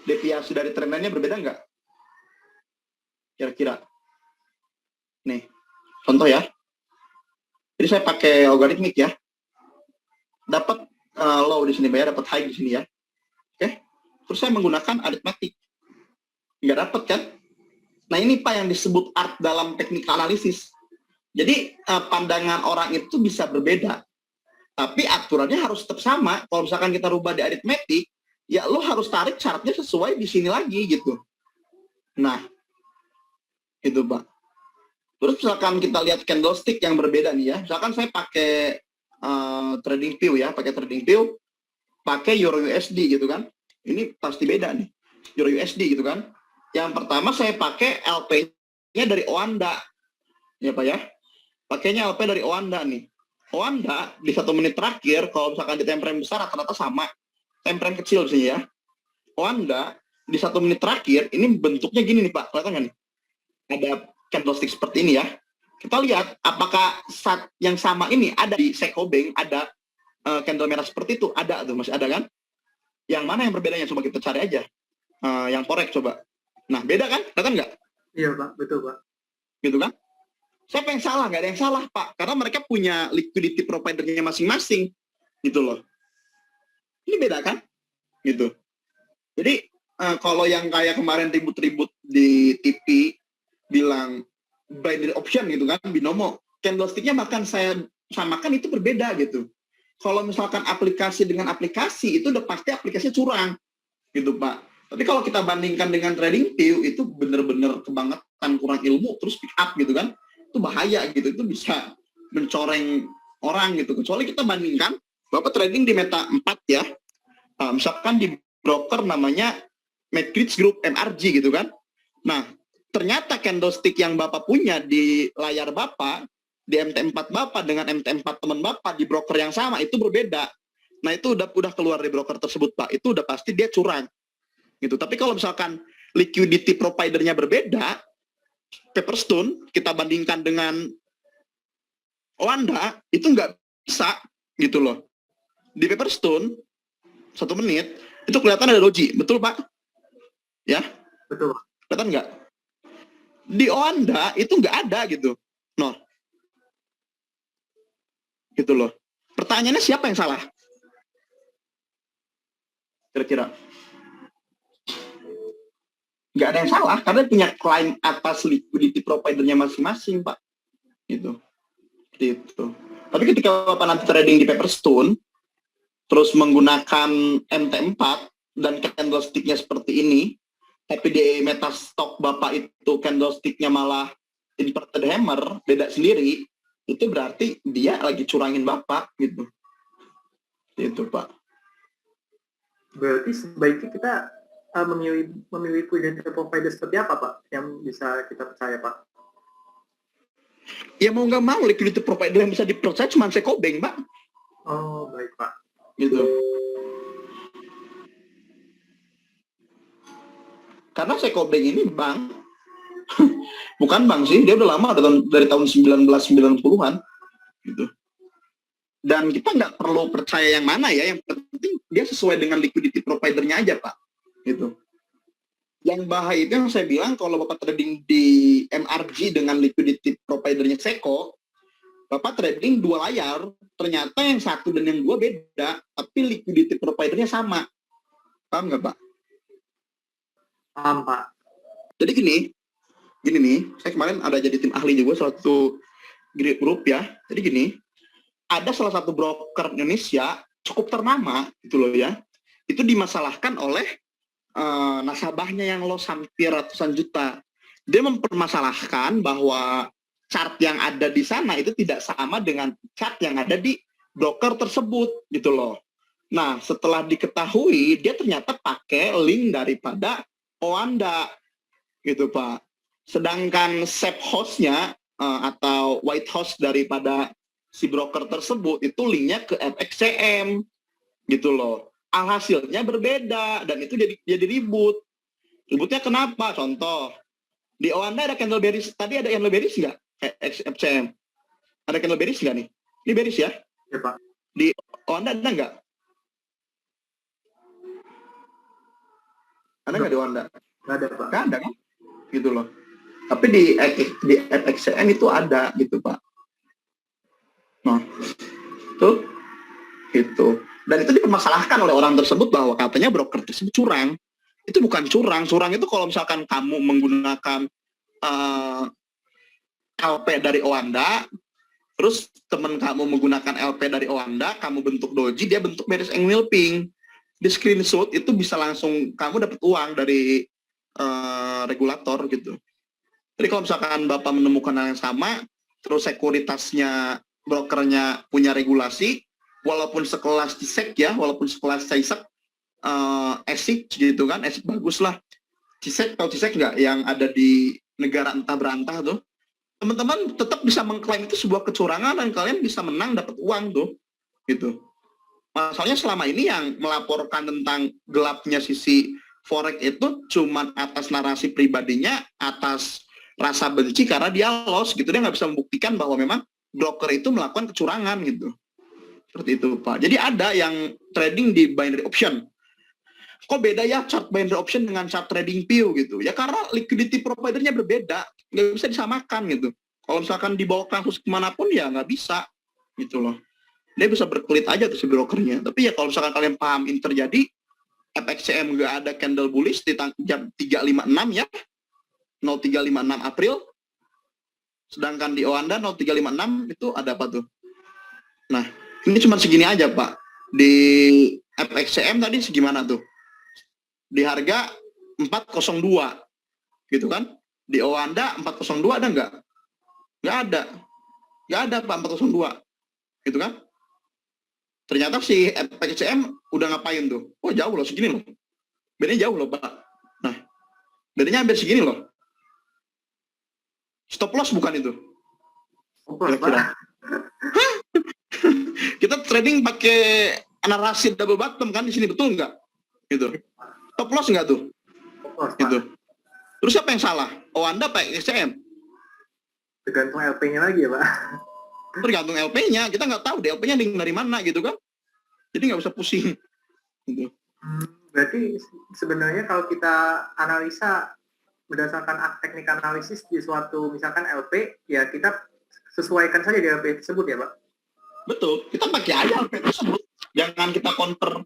Deviasi dari trendline-nya berbeda nggak? Kira-kira. Nih, contoh ya. Jadi saya pakai logarithmic ya. Dapat low di sini, dapat high di sini ya. Oke. Terus saya menggunakan arithmetic. Nggak dapat kan? Nah ini Pak yang disebut art dalam teknik analisis. Jadi pandangan orang itu bisa berbeda. Tapi aturannya harus tetap sama. Kalau misalkan kita rubah di arithmetic, ya lo harus tarik syaratnya sesuai di sini lagi gitu. Nah, itu Pak. Terus misalkan kita lihat candlestick yang berbeda nih ya. Misalkan saya pakai trading view ya, pakai Euro USD gitu kan. Ini pasti beda nih. Euro USD gitu kan. Yang pertama saya pakai LP-nya dari Oanda. Ya Pak ya. Pakainya LP dari Oanda nih. Oanda di 1 menit terakhir, kalau misalkan di time frame besar rata-rata sama. Time frame kecil sih ya. Oanda di 1 menit terakhir, ini bentuknya gini nih Pak. Kelihatan nggak nih? Ada candlestick seperti ini ya. Kita lihat apakah saat yang sama ini ada di Seiko Bank, ada candle merah seperti itu. Ada tuh, masih ada kan? Yang mana yang berbedanya? Coba kita cari aja. Yang forex coba. Nah, beda kan? Kelihatan nggak? Iya Pak, betul Pak. Gitu kan? Siapa yang salah? Nggak ada yang salah, Pak. Karena mereka punya liquidity provider-nya masing-masing. Gitu loh. Ini beda kan? Gitu. Jadi, kalau yang kayak kemarin ribut-ribut di TV, bilang binary option gitu kan, binomo. Candlestick-nya bahkan saya samakan itu berbeda gitu. Kalau misalkan aplikasi dengan aplikasi, itu udah pasti aplikasinya curang. Gitu, Pak. Tapi kalau kita bandingkan dengan trading view, itu bener-bener kebangetan, kurang ilmu, terus pick up gitu kan. Itu bahaya gitu, itu bisa mencoreng orang gitu. Kecuali kita bandingkan, Bapak trading di Meta 4 ya, misalkan di broker namanya Matrix Group MRG gitu kan. Nah, ternyata candlestick yang Bapak punya di layar Bapak, di MT4 Bapak dengan MT4 teman Bapak di broker yang sama, itu berbeda. Nah, itu udah keluar dari broker tersebut, Pak. Itu udah pasti dia curang. Gitu. Tapi kalau misalkan liquidity provider-nya berbeda, Pepperstone kita bandingkan dengan Oanda, itu nggak bisa gitu loh. Di Pepperstone 1 menit itu kelihatan ada doji, betul Pak? Ya, Betul Pak. kelihatan nggak? Di Oanda itu nggak ada gitu, no, gitu loh. Pertanyaannya siapa yang salah? Kira-kira? Nggak ada yang salah, karena punya klaim atas liquidity provider-nya masing-masing, Pak. Gitu. Tapi ketika Bapak nanti trading di Pepperstone, terus menggunakan MT4 dan candlestick-nya seperti ini, tapi di metastock Bapak itu candlestick-nya malah inverted hammer, beda sendiri, itu berarti dia lagi curangin Bapak, gitu. Itu, Pak. Berarti sebaiknya kita memilih liquidity provider seperti apa Pak yang bisa kita percaya Pak? Ya mau nggak mau liquidity provider yang bisa dipercaya cuma Seiko Bank, Pak. Oh baik Pak. Gitu. Karena Seiko Bank ini bank, bukan bank sih, dia udah lama dari tahun 1990-an, gitu. Dan kita nggak perlu percaya yang mana ya, yang penting dia sesuai dengan liquidity provider-nya aja, Pak. Gitu. Yang bahaya itu yang saya bilang, kalau Bapak trading di MRG dengan liquidity provider-nya Seiko, Bapak trading 2 layar, ternyata yang satu dan yang 2 beda, tapi liquidity provider-nya sama. Paham nggak, Pak? Paham Pak. Jadi gini nih, saya kemarin ada jadi tim ahli juga suatu grup ya. Jadi gini, ada salah satu broker Indonesia cukup ternama gitu loh ya. Itu dimasalahkan oleh nasabahnya yang loss hampir ratusan juta. Dia mempermasalahkan bahwa chart yang ada di sana itu tidak sama dengan chart yang ada di broker tersebut gitu loh. Nah, setelah diketahui, dia ternyata pakai link daripada Oanda gitu Pak. Sedangkan SEP host-nya atau white host daripada si broker tersebut itu linknya ke FXCM gitu loh. Alhasilnya berbeda dan itu jadi ribut. Ributnya kenapa? Contoh, di Oanda ada candle bearish. Tadi ada candle bearish nggak? FCM. Ada candle bearish nggak nih? Ini bearish ya? Ya Pak. Di Oanda ada nggak? Ada nggak di Wanda? Nggak ada, Pak. Nggak ada kan? Gitu loh. Tapi di FXCM itu ada gitu Pak. Nah, tuh gitu. Dan itu dipermasalahkan oleh orang tersebut bahwa katanya broker tersebut curang. Itu bukan curang. Curang itu kalau misalkan kamu menggunakan LP dari Owanda, terus teman kamu menggunakan LP dari Owanda, kamu bentuk doji, dia bentuk beres Engwilping. Di screenshot itu bisa langsung kamu dapat uang dari regulator gitu. Jadi kalau misalkan Bapak menemukan hal yang sama, terus sekuritasnya, brokernya punya regulasi, walaupun sekelas CISEC ya, walaupun sekelas CISEC, ESIC gitu kan, ESIC bagus lah. CISEC, tahu CISEC nggak? Yang ada di negara entah berantah tuh. Teman-teman tetap bisa mengklaim itu sebuah kecurangan dan kalian bisa menang dapat uang tuh. Gitu. Masalahnya selama ini yang melaporkan tentang gelapnya sisi forex itu cuman atas narasi pribadinya, atas rasa benci karena dia loss gitu, dia nggak bisa membuktikan bahwa memang broker itu melakukan kecurangan gitu. Seperti itu Pak. Jadi ada yang trading di binary option. Kok beda ya chart binary option dengan chart trading view gitu? Ya karena liquidity providernya berbeda, nggak bisa disamakan gitu. Kalau misalkan dibawa kasus kemanapun ya nggak bisa gitu loh. Dia bisa berkelit aja tuh si brokernya. Tapi ya kalau misalkan kalian paham ini terjadi, FXCM nggak ada candle bullish di jam 3.56 ya. 0356 April, sedangkan di Owanda 0356 itu ada apa tuh? Nah, ini cuma segini aja Pak. Di FXCM tadi segimana tuh? Di harga 402, gitu kan? Di Owanda 402 ada nggak? Nggak ada. Nggak ada Pak 402, gitu kan? Ternyata si FXCM udah ngapain tuh? Oh jauh loh, segini loh. Bedanya jauh loh Pak. Nah, bedanya hampir segini loh. Stop loss bukan itu? Kira-kira. Kita trading pakai narasi double bottom kan di sini, betul nggak? Gitu. Stop loss nggak tuh? Gitu. Terus siapa yang salah? Owanda Pak XCM? Tergantung LP-nya lagi ya Pak. Tergantung LP-nya. Kita nggak tahu deh LP-nya dari mana gitu kan? Jadi nggak usah pusing. Gitu. Berarti sebenarnya kalau kita analisa berdasarkan teknik analisis di suatu misalkan LP, ya kita sesuaikan saja di LP tersebut ya Pak? Betul, kita pakai aja LP tersebut. Jangan kita counter,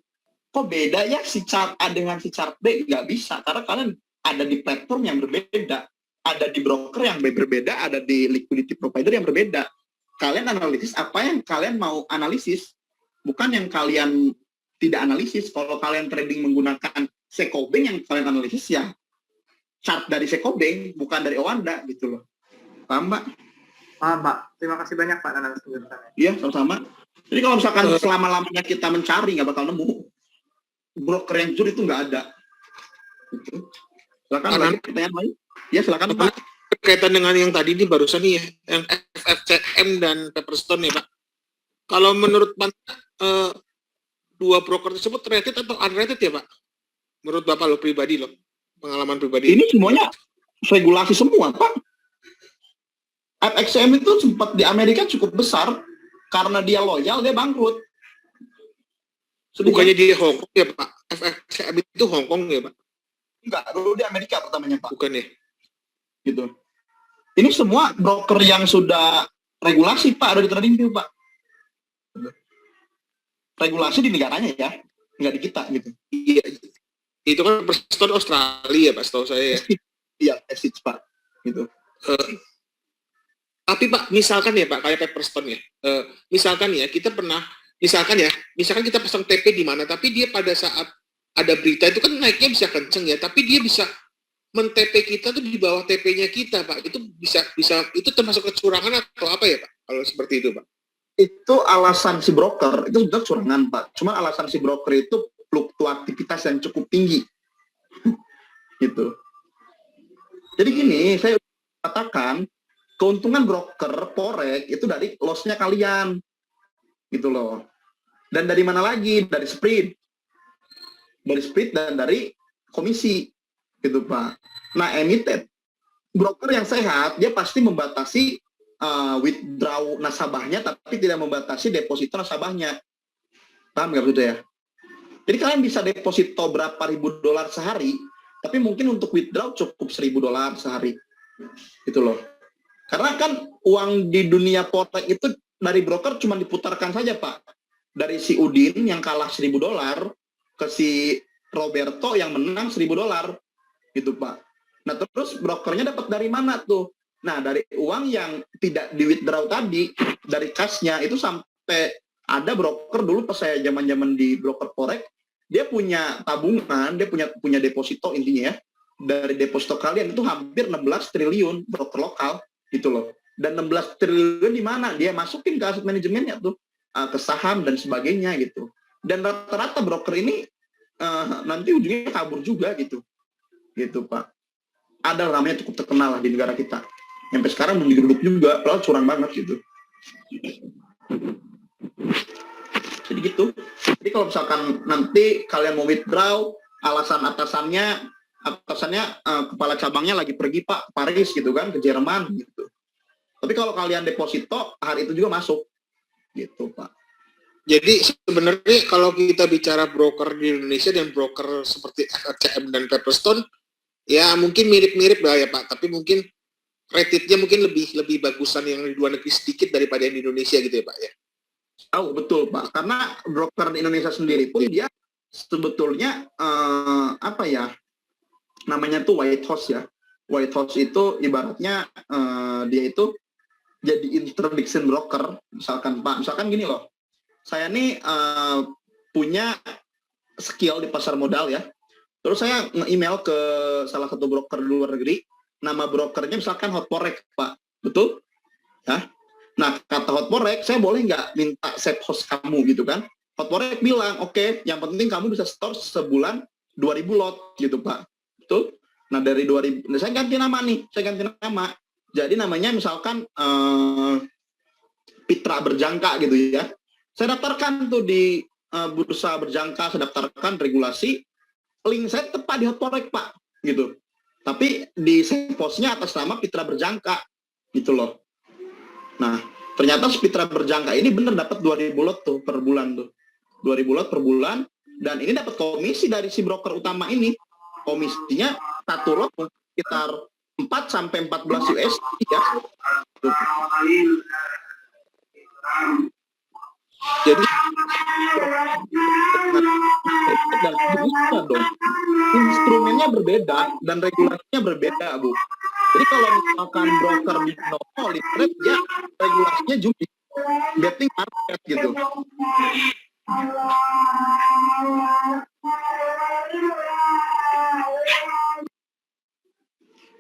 kok beda ya si chart A dengan si chart B? Nggak bisa, karena kalian ada di platform yang berbeda, ada di broker yang berbeda, ada di liquidity provider yang berbeda. Kalian analisis apa yang kalian mau analisis, bukan yang kalian tidak analisis. Kalau kalian trading menggunakan Sekobeng yang kalian analisis ya chart dari Sekobeng, bukan dari Owanda gitu loh. Paham Mbak? Paham Pak. Terima kasih banyak Pak analis penjelasannya. Iya, sama-sama. Jadi kalau misalkan selama-lamanya kita mencari nggak bakal nemu. Broker yang jujur itu nggak ada. Gitu. Silakan lagi pertanyaan lain. Ya silakan Pak. Berkaitan dengan yang tadi ini barusan nih ya, yang FXCM dan Pepperstone ya Pak. Kalau menurut Pak, dua broker tersebut rated atau unrated ya Pak? Menurut Bapak lo pribadi lo? Pengalaman pribadi. Ini semuanya regulasi semua, Pak. FXCM itu sempat di Amerika cukup besar, karena dia loyal, dia bangkrut. Bukannya di Hong Kong ya Pak? FXCM itu Hong Kong ya Pak? Enggak, dulu di Amerika pertamanya Pak. Bukan ya? Gitu. Ini semua broker yang sudah regulasi Pak, ada di TradingView Pak. Regulasi di negaranya ya, nggak di kita gitu. Iya. Itu kan Pepperstone Australia Pak, setahu saya ya. Iya, ESIC Pak, gitu. Tapi Pak, misalkan ya Pak, kayak Pepperstone ya, misalkan ya kita pernah, misalkan kita pasang TP di mana, tapi dia pada saat ada berita itu kan naiknya bisa kenceng ya, tapi dia bisa men-TP kita tuh di bawah TP-nya kita Pak, itu bisa itu termasuk kecurangan atau apa ya Pak, kalau seperti itu Pak? Itu alasan si broker, itu sudah kecurangan Pak. Cuma alasan si broker itu fluktuativitas yang cukup tinggi. Gitu. Jadi gini, saya katakan keuntungan broker forex itu dari loss-nya kalian. Gitu loh. Dan dari mana lagi? Dari spread. Dari spread dan dari komisi. Gitu Pak. Nah, emiten broker yang sehat, dia pasti membatasi withdraw nasabahnya, tapi tidak membatasi deposito nasabahnya. Paham nggak begitu ya? Jadi kalian bisa deposito berapa ribu dolar sehari, tapi mungkin untuk withdraw cukup $1.000 sehari gitu loh. Karena kan uang di dunia forex itu dari broker cuma diputarkan saja Pak, dari si Udin yang kalah $1.000 ke si Roberto yang menang $1.000 gitu Pak. Nah terus brokernya dapat dari mana tuh? Nah dari uang yang tidak di withdraw tadi, dari kasnya itu, sampai ada broker dulu pas saya zaman-zaman di broker forex, dia punya tabungan, dia punya deposito intinya ya, dari deposito kalian itu hampir 16 triliun broker lokal gitu loh. Dan 16 triliun di mana? Dia masukin ke aset manajemennya tuh, ke saham dan sebagainya gitu. Dan rata-rata broker ini nanti ujungnya kabur juga gitu Pak. Ada namanya cukup terkenal lah di negara kita. Sampai sekarang belum digeruduk juga, padahal curang banget gitu. Jadi gitu. Jadi kalau misalkan nanti kalian mau withdraw, alasan atasannya kepala cabangnya lagi pergi Pak, Paris gitu kan, ke Jerman gitu. Tapi kalau kalian deposito, hari itu juga masuk gitu Pak. Jadi sebenarnya kalau kita bicara broker di Indonesia dan broker seperti FRCM dan Pepperstone, ya mungkin mirip-mirip lah ya Pak, tapi mungkin rated-nya mungkin lebih bagusan yang di luar negeri sedikit daripada yang di Indonesia gitu ya Pak ya. Oh betul Pak, karena broker di Indonesia sendiri pun dia sebetulnya namanya tuh white house ya. White house itu ibaratnya dia itu jadi introduction broker. Misalkan Pak, misalkan gini loh, saya nih punya skill di pasar modal ya. Terus saya nge-email ke salah satu broker di luar negeri, nama brokernya misalkan Hotforex Pak, betul? Ya. Nah kata Hotforex, saya boleh nggak minta save host kamu gitu kan? Hotforex bilang, oke, yang penting kamu bisa store sebulan 2.000 lot gitu Pak, betul? Nah dari 2.000, saya ganti nama nih, jadi namanya misalkan Pitra Berjangka gitu ya. Saya daftarkan tuh di bursa berjangka, saya daftarkan regulasi, link saya tepat di Hotforex Pak, gitu. Tapi di save postnya atas nama Pitra Berjangka, gitu loh. Nah, ternyata Pitra Berjangka ini bener dapat 2.000 lot tuh per bulan tuh. 2.000 lot per bulan, dan ini dapat komisi dari si broker utama ini. Komisinya 1 lot sekitar 4-14 USD ya. Tuh. Jadi dan bisa dong, instrumennya berbeda dan regulasinya berbeda Bu. Jadi kalau misalkan broker di binomo trade ya regulasinya judi, betting market gitu.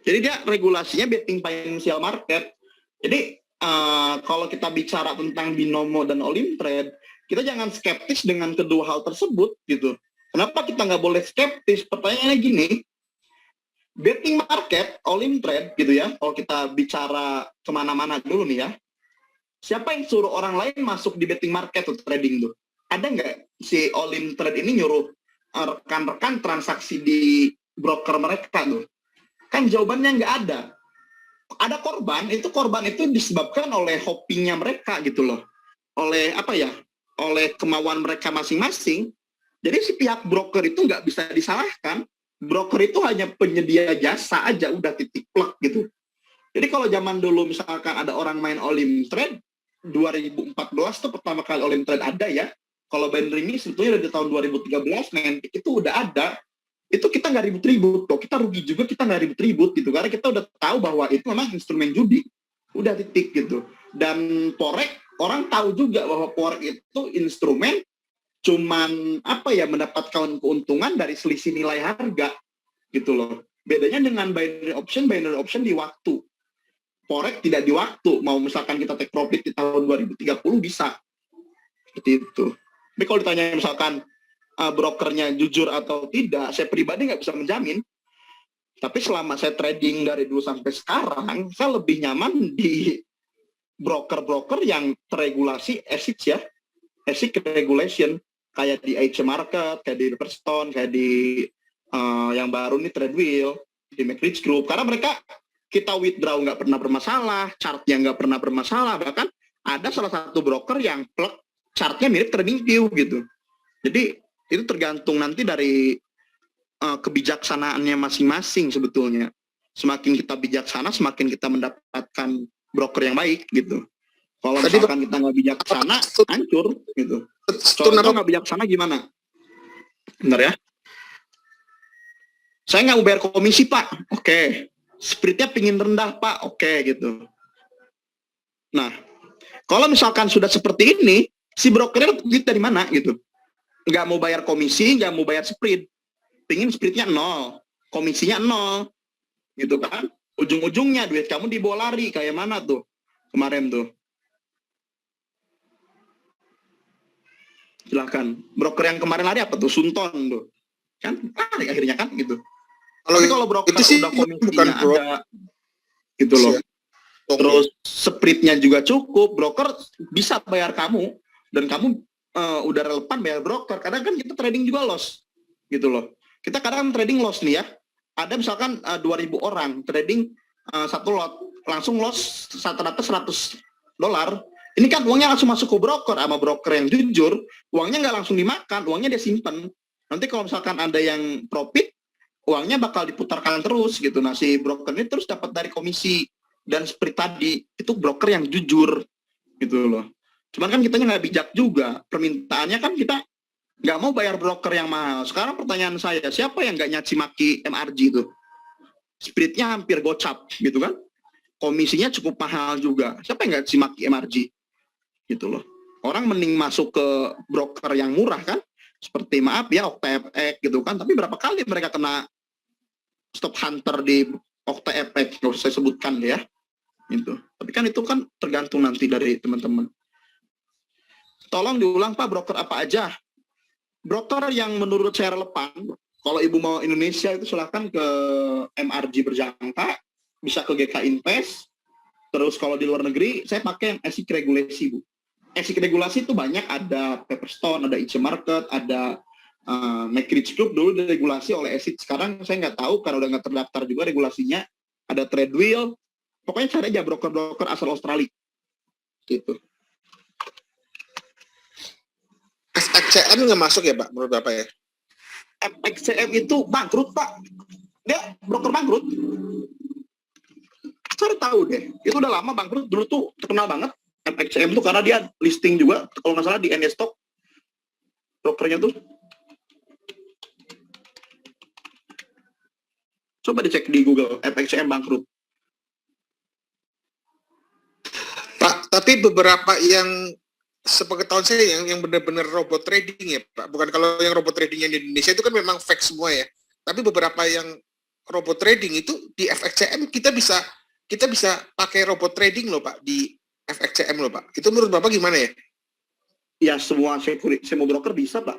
Jadi dia regulasinya betting financial market. Jadi kalau kita bicara tentang binomo dan Olimtrade, kita jangan skeptis dengan kedua hal tersebut gitu. Kenapa kita nggak boleh skeptis? Pertanyaannya gini, betting market, Olimtrade gitu ya, kalau kita bicara kemana-mana dulu nih ya, siapa yang suruh orang lain masuk di betting market tuh trading tuh? Ada nggak si Olimtrade ini nyuruh rekan-rekan transaksi di broker mereka tuh? Kan jawabannya nggak ada. Ada korban itu disebabkan oleh hobinya mereka gitu loh, oleh oleh kemauan mereka masing-masing. Jadi si pihak broker itu nggak bisa disalahkan. Broker itu hanya penyedia jasa aja, udah titik plek gitu. Jadi kalau zaman dulu misalkan ada orang main Olimtrade 2014 tuh pertama kali Olimtrade ada ya. Kalau binary ini sebetulnya dari tahun 2013 main itu udah ada. Itu kita nggak ribut-ribut kok, kita rugi juga, kita nggak ribut-ribut gitu, karena kita udah tahu bahwa itu memang instrumen judi, udah titik gitu. Dan forex, orang tahu juga bahwa forex itu instrumen cuman mendapatkan keuntungan dari selisih nilai harga gitu loh. Bedanya dengan binary option di waktu. Forex tidak di waktu, mau misalkan kita take profit di tahun 2030 bisa, seperti itu. Tapi kalau ditanya misalkan brokernya jujur atau tidak, saya pribadi nggak bisa menjamin. Tapi selama saya trading dari dulu sampai sekarang, saya lebih nyaman di broker-broker yang terregulasi ASIC regulation, kayak di IC Market, kayak di Pepperstone, kayak di yang baru nih Tradewheel, di McRitch Group, karena mereka kita withdraw nggak pernah bermasalah, chartnya nggak pernah bermasalah, bahkan ada salah satu broker yang plug chartnya mirip TradingView gitu. Jadi itu tergantung nanti dari kebijaksanaannya masing-masing sebetulnya. Semakin kita bijaksana, semakin kita mendapatkan broker yang baik gitu. Kalau misalkan kita nggak bijaksana, hancur gitu. Contoh nggak bijaksana gimana? Benar ya? Saya nggak mau bayar komisi, Pak. Oke. Spiritnya pingin rendah, Pak. Oke gitu. Nah, kalau misalkan sudah seperti ini, si brokernya duit dari mana gitu? Nggak mau bayar komisi, nggak mau bayar spirit. Pingin spiritnya 0, komisinya 0, gitu kan? Ujung-ujungnya duit kamu dibawa lari, kayak mana tuh kemarin tuh? Silahkan. Broker yang kemarin lari apa tuh? Sunton tuh. Kan lari akhirnya kan gitu. Tapi kalau broker itu sih udah komisinya bukan ada, gitu loh. Terus spiritnya juga cukup, broker bisa bayar kamu, dan kamu udah relevan bayar broker. Kadang kan kita trading juga loss, gitu loh. Kita kadang trading loss nih ya. Ada misalkan 2.000 orang trading satu lot, langsung loss rata-rata $100. Ini kan uangnya langsung masuk ke broker, sama broker yang jujur, uangnya nggak langsung dimakan, uangnya dia simpen. Nanti kalau misalkan ada yang profit, uangnya bakal diputarkan terus gitu. Nah, si broker ini terus dapat dari komisi. Dan seperti tadi, itu broker yang jujur gitu loh. Cuman kan kitanya nggak bijak juga. Permintaannya kan kita nggak mau bayar broker yang mahal. Sekarang pertanyaan saya, siapa yang nggak nyaci maki MRG itu? Spiritnya hampir gocap gitu kan? Komisinya cukup mahal juga. Siapa yang nggak nyaci maki MRG? Gitu loh. Orang mending masuk ke broker yang murah kan? Seperti maaf ya, OktaFX gitu kan. Tapi berapa kali mereka kena stop hunter di OktaFX, nggak usah saya sebutkan ya. Gitu. Tapi kan itu kan tergantung nanti dari teman-teman. Tolong diulang Pak, broker apa aja? Broker yang menurut saya relevan, kalau Ibu mau Indonesia itu silahkan ke MRG Berjangka, bisa ke GK Invest, terus kalau di luar negeri, saya pakai yang ASIC regulasi, Bu. ASIC regulasi itu banyak, ada Pepperstone, ada IC Market, ada McRitch Group, dulu diregulasi oleh ASIC, sekarang saya nggak tahu, karena udah nggak terdaftar juga regulasinya, ada Tradewheel, pokoknya cari aja broker-broker asal Australia, gitu. FXCM nggak masuk ya Pak, menurut Bapak ya? FXCM itu bangkrut Pak, dia broker bangkrut. Saya tahu deh, itu udah lama bangkrut, dulu tuh terkenal banget FXCM tuh karena dia listing juga, kalau nggak salah di NS Stock, brokernya tuh. Coba dicek di Google, FXCM bangkrut. Pak, tapi beberapa yang sepengetahuan saya yang benar-benar robot trading ya Pak, bukan kalau yang robot trading yang di Indonesia itu kan memang fake semua ya, tapi beberapa yang robot trading itu di FXCM kita bisa pakai robot trading loh Pak, di FXCM loh Pak, itu menurut Bapak gimana ya? Ya semua broker bisa Pak,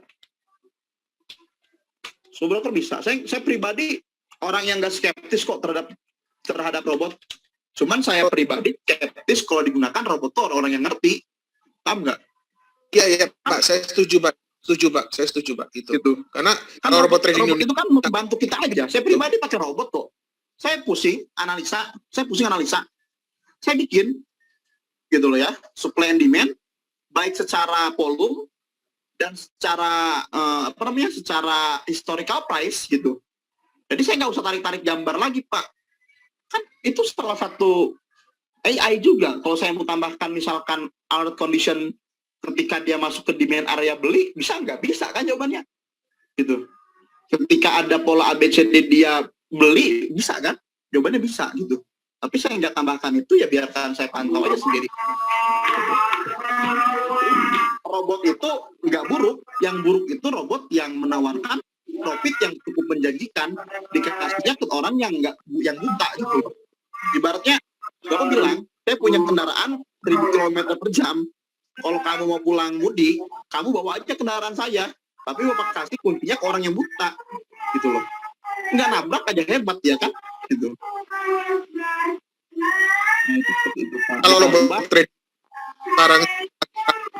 semua broker bisa. Saya pribadi orang yang nggak skeptis kok terhadap robot, cuman saya pribadi skeptis kalau digunakan robot tuh orang yang ngerti. Paham nggak? Iya Pak, saya setuju Pak, saya setuju Pak itu. Karena kalau robot trading itu kan membantu kita aja. Saya pribadi pakai robot kok. Saya pusing analisa, saya bikin gitu loh ya, supply and demand baik secara volume dan secara secara historical price gitu. Jadi saya nggak usah tarik gambar lagi Pak. Kan itu salah satu AI juga. Kalau saya mau tambahkan misalkan alert condition ketika dia masuk ke demand area beli, bisa nggak? Bisa kan jawabannya? Gitu. Ketika ada pola ABCD dia beli, bisa kan? Jawabannya bisa gitu. Tapi saya nggak tambahkan itu, ya biarkan saya pantau aja sendiri. Robot itu nggak buruk. Yang buruk itu robot yang menawarkan profit yang cukup menjanjikan dikasihnya ke orang yang buta gitu. Ibaratnya Bapak bilang, saya punya kendaraan 1.000 km per jam. Kalau kamu mau pulang mudik, kamu bawa aja kendaraan saya. Tapi Bapak kasih kuncinya ke orang yang buta. Gitu loh. Nggak nabrak aja hebat ya kan? Gitu. Kalau robot trading sekarang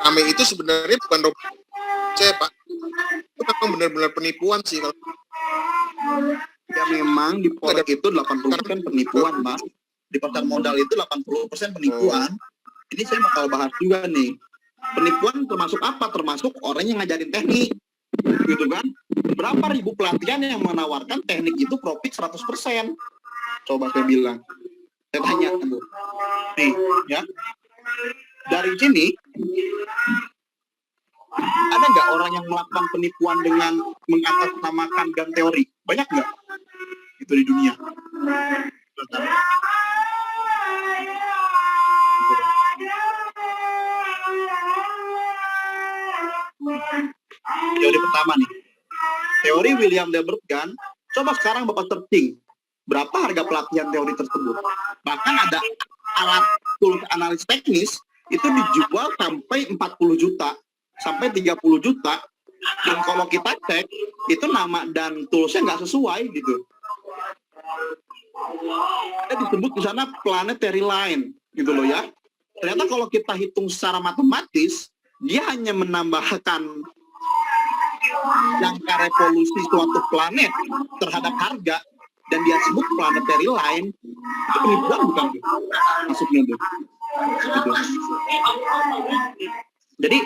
rame itu sebenarnya bukan robot saya Pak. Itu memang benar-benar penipuan sih. Kalau ya memang di forex itu 80% penipuan Pak. Di pasar modal itu 80% penipuan. Ini saya bakal bahas juga nih. Penipuan termasuk apa? Termasuk orang yang ngajarin teknik, gitu kan? Berapa ribu pelatihan yang menawarkan teknik itu profit 100%? Coba saya bilang. Saya tanya tuh. Nih, ya. Dari sini, ada nggak orang yang melakukan penipuan dengan mengatasnamakan GAN teori? Banyak nggak? Itu di dunia. Teori pertama nih. Teori William Delbert GAN. Coba sekarang Bapak searching. Berapa harga pelatihan teori tersebut? Bahkan ada alat tools analis teknis itu dijual sampai 40 juta sampai 30 juta, dan kalau kita cek itu nama dan toolsnya nggak sesuai gitu. Ada disebut di sana planetary line gitu loh ya. Ternyata kalau kita hitung secara matematis, dia hanya menambahkan jangka revolusi suatu planet terhadap harga, dan dia sebut planetary line. Itu penipuan bukan tuh maksudnya tuh gitu. Jadi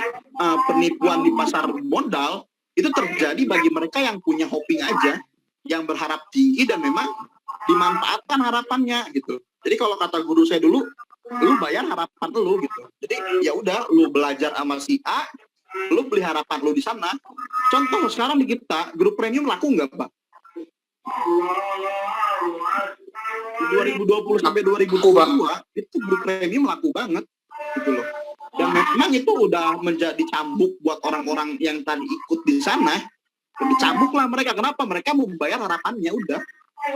penipuan di pasar modal itu terjadi bagi mereka yang punya hoping aja, yang berharap tinggi dan memang dimanfaatkan harapannya gitu. Jadi kalau kata guru saya dulu, lu bayar harapan lu gitu. Jadi ya udah, lu belajar sama si A, lu beli harapan lu di sana. Contoh sekarang di kita, grup premium laku nggak, Pak? 2020 sampai 2022 itu grup premium laku banget gitu loh. Dan memang itu udah menjadi cambuk buat orang-orang yang tadi ikut di sana. Dicambuk lah mereka. Kenapa? Mereka mau bayar harapannya udah.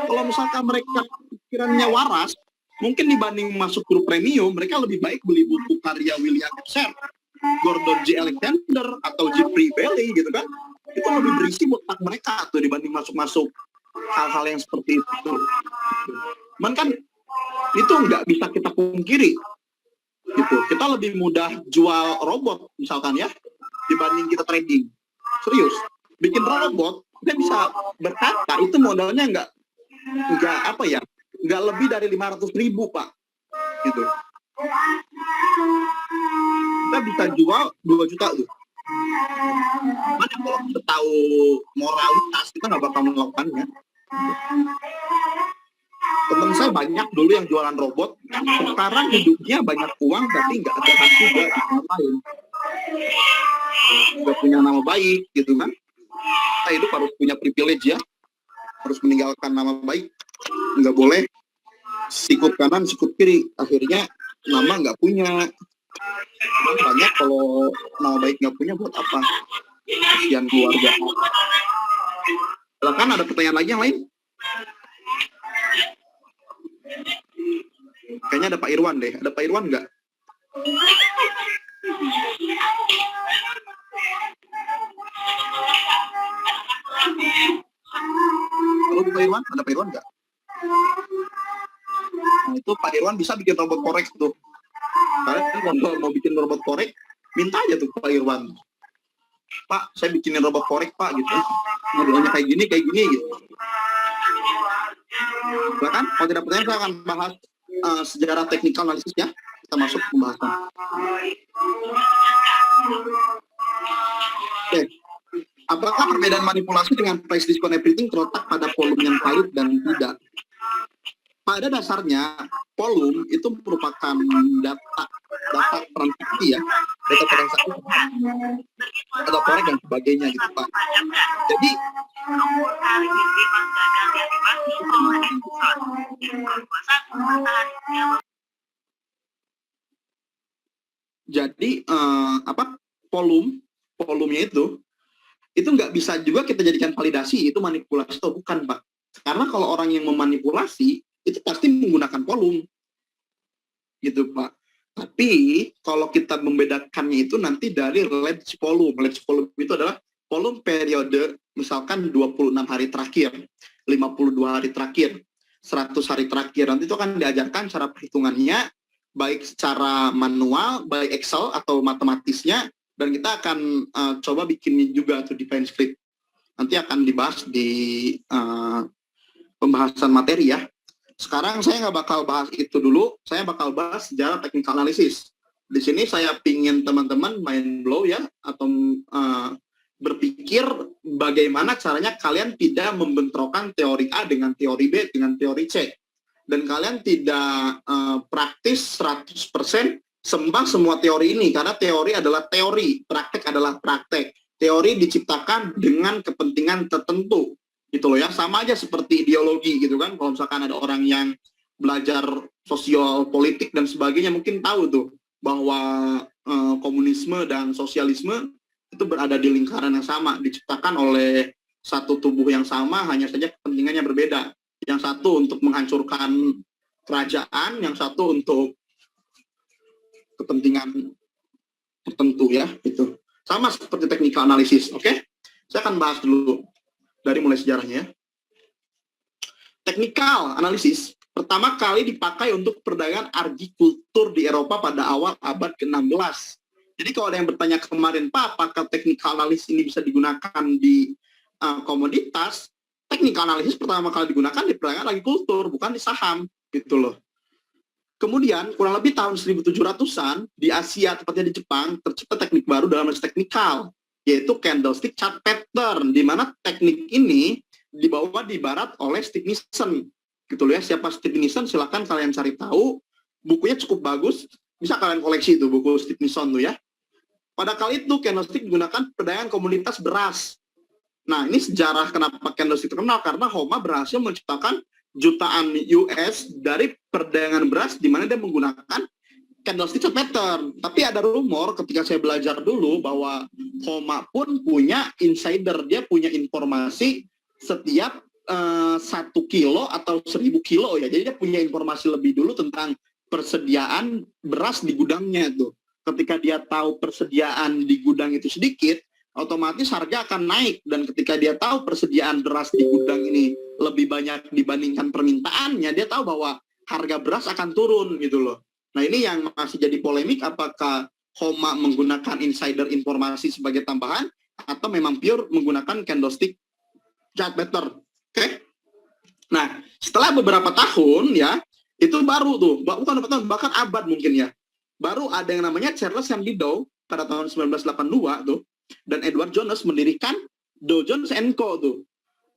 Kalau misalkan mereka pikirannya waras, mungkin dibanding masuk grup premium, mereka lebih baik beli buku karya William Share, Gordon J. Alexander, atau Jeffrey Bailey gitu kan. Itu lebih berisi buat mereka tuh dibanding masuk-masuk hal-hal yang seperti itu. Cuman kan itu nggak bisa kita pungkiri gitu. Kita lebih mudah jual robot misalkan ya dibanding kita trading. Serius, bikin robot kita bisa berkata itu modalnya nggak apa ya, nggak lebih dari 500.000 Pak gitu. Kita bisa jual 2 juta tuh. Mana kalau kita tahu moralitas, kita nggak bakal melakukannya. Temen saya banyak dulu yang jualan robot, sekarang hidupnya banyak uang tapi nggak sehat juga, ngapain? Nggak punya nama baik gitu kan? Kita hidup harus punya privilege ya, harus meninggalkan nama baik, nggak boleh sikut kanan sikut kiri, akhirnya nama nggak punya. Banyak kalau nama baik nggak punya buat apa? Kasihan keluarga. Silakan, ada pertanyaan lagi yang lain? Kayaknya ada Pak Irwan deh. Ada Pak Irwan nggak? Halo Pak Irwan, ada Pak Irwan nggak? Nah, itu Pak Irwan bisa bikin robot korek tuh. Kalian mau bikin robot korek, minta aja tuh Pak Irwan. Pak, saya bikinin robot korek Pak gitu. Modelnya kayak gini gitu. Bahkan kalau tidak percaya saya akan bahas sejarah teknikal analisis ya. Kita masuk pembahasan. Oke. Apakah perbedaan manipulasi dengan price discount everything terletak pada volume yang valid dan tidak? Pada dasarnya, volume itu merupakan data transaksi ya, data transaksi atau korek dan sebagainya gitu Pak. Jadi volumenya itu nggak bisa juga kita jadikan validasi itu manipulasi atau bukan Pak. Karena kalau orang yang memanipulasi itu pasti menggunakan volume gitu Pak. Tapi kalau kita membedakannya itu nanti dari ledge volume. Ledge volume itu adalah volume periode misalkan 26 hari terakhir, 52 hari terakhir, 100 hari terakhir. Nanti itu akan diajarkan cara perhitungannya baik secara manual, baik Excel atau matematisnya, dan kita akan coba bikin juga tuh define script. Nanti akan dibahas di pembahasan materi ya. Sekarang saya nggak bakal bahas itu dulu, saya bakal bahas sejarah technical analysis. Di sini saya pingin teman-teman main blow ya, atau berpikir bagaimana caranya kalian tidak membentrokan teori A dengan teori B dengan teori C. Dan kalian tidak praktis 100% sembah semua teori ini, karena teori adalah teori, praktek adalah praktek. Teori diciptakan dengan kepentingan tertentu, gitu loh ya. Sama aja seperti ideologi gitu kan. Kalau misalkan ada orang yang belajar sosial politik dan sebagainya mungkin tahu tuh bahwa komunisme dan sosialisme itu berada di lingkaran yang sama, diciptakan oleh satu tubuh yang sama, hanya saja kepentingannya berbeda. Yang satu untuk menghancurkan kerajaan, yang satu untuk kepentingan tertentu ya, itu. Sama seperti technical analysis, oke? Saya akan bahas dulu dari mulai sejarahnya ya. Technical analysis pertama kali dipakai untuk perdagangan agrikultur di Eropa pada awal abad ke-16. Jadi kalau ada yang bertanya kemarin, Pak, apakah technical analysis ini bisa digunakan di komoditas? Technical analysis pertama kali digunakan di perdagangan agrikultur, bukan di saham, gitu loh. Kemudian, kurang lebih tahun 1700-an, di Asia, tepatnya di Jepang, tercipta teknik baru dalam analis teknikal, yaitu candlestick chart pattern, di mana teknik ini dibawa di barat oleh Steve Nissen. Gitu loh ya, siapa Steve Nissen, silakan kalian cari tahu. Bukunya cukup bagus, bisa kalian koleksi itu buku Steve Nissen tuh ya. Pada kali itu, candlestick digunakan perdagangan komoditas beras. Nah, ini sejarah kenapa candlestick terkenal, karena Homa berhasil menciptakan jutaan US dari perdagangan beras, di mana dia menggunakan candlestick pattern. Tapi ada rumor ketika saya belajar dulu, bahwa Homa pun punya insider, dia punya informasi setiap 1 kilo atau 1000 kilo ya. Jadi dia punya informasi lebih dulu tentang persediaan beras di gudangnya tuh. Ketika dia tahu persediaan di gudang itu sedikit, otomatis harga akan naik. Dan ketika dia tahu persediaan beras di gudang ini lebih banyak dibandingkan permintaannya, dia tahu bahwa harga beras akan turun gitu loh. Nah, ini yang masih jadi polemik, apakah Homa menggunakan insider informasi sebagai tambahan atau memang pure menggunakan candlestick chart pattern. Oke? Nah, setelah beberapa tahun ya, itu baru tuh, bukan beberapa tahun, bahkan abad mungkin ya, baru ada yang namanya Charles Henry Dow pada tahun 1982 tuh, dan Edward Jones mendirikan Dow Jones & Co tuh.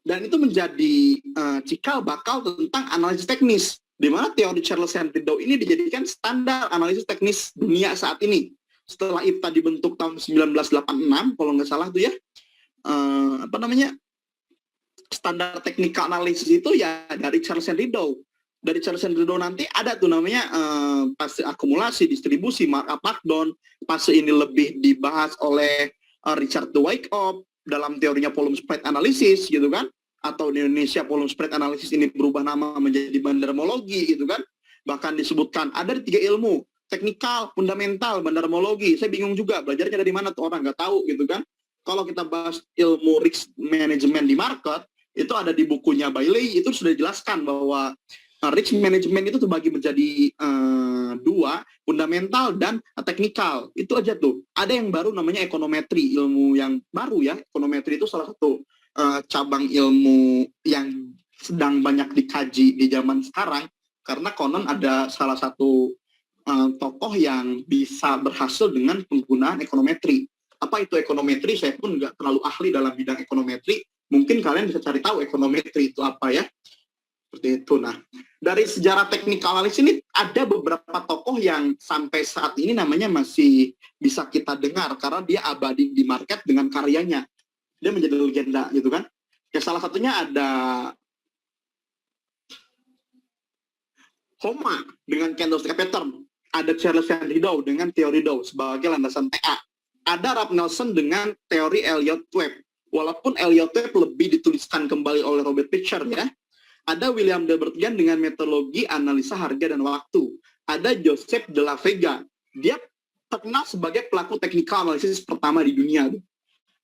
Dan itu menjadi cikal bakal tentang analisis teknis, di mana teori Charles Henry Dow ini dijadikan standar analisis teknis dunia saat ini. Setelah IPTA dibentuk tahun 1986, kalau nggak salah tuh ya, standar technical analysis itu ya dari Charles Henry Dow. Dari Charles Henry Dow nanti ada tuh namanya fase akumulasi, distribusi, markup markdown. Fase ini lebih dibahas oleh Richard Wyckoff dalam teorinya volume spread analysis gitu kan, atau di Indonesia volume spread analysis ini berubah nama menjadi bandarmologi gitu kan. Bahkan disebutkan ada 3 ilmu, teknikal, fundamental, bandarmologi. Saya bingung juga belajarnya dari mana tuh, orang nggak tahu gitu kan. Kalau kita bahas ilmu risk management di market, itu ada di bukunya Bailey, itu sudah dijelaskan bahwa risk management itu terbagi menjadi 2, fundamental dan teknikal. Itu aja tuh. Ada yang baru namanya ekonometri, ilmu yang baru ya. Ekonometri itu salah satu cabang ilmu yang sedang banyak dikaji di zaman sekarang, karena konon ada salah satu tokoh yang bisa berhasil dengan penggunaan ekonometri. Apa itu ekonometri? Saya pun nggak terlalu ahli dalam bidang ekonometri. Mungkin kalian bisa cari tahu ekonometri itu apa ya. Seperti itu. Nah, dari sejarah technical analysis ini ada beberapa tokoh yang sampai saat ini namanya masih bisa kita dengar karena dia abadi di market dengan karyanya. Dia menjadi legenda gitu kan. Ya salah satunya ada Homa dengan candlestick pattern. Ada Charles Henry Dow dengan teori Dow sebagai landasan TA. Ada Ralph Nelson dengan teori Elliott-Webb. Walaupun Elliott-Webb lebih dituliskan kembali oleh Robert Pitcher ya. Ada William Delbert Gann dengan metodologi analisa harga dan waktu. Ada Joseph de la Vega. Dia terkenal sebagai pelaku technical analysis pertama di dunia.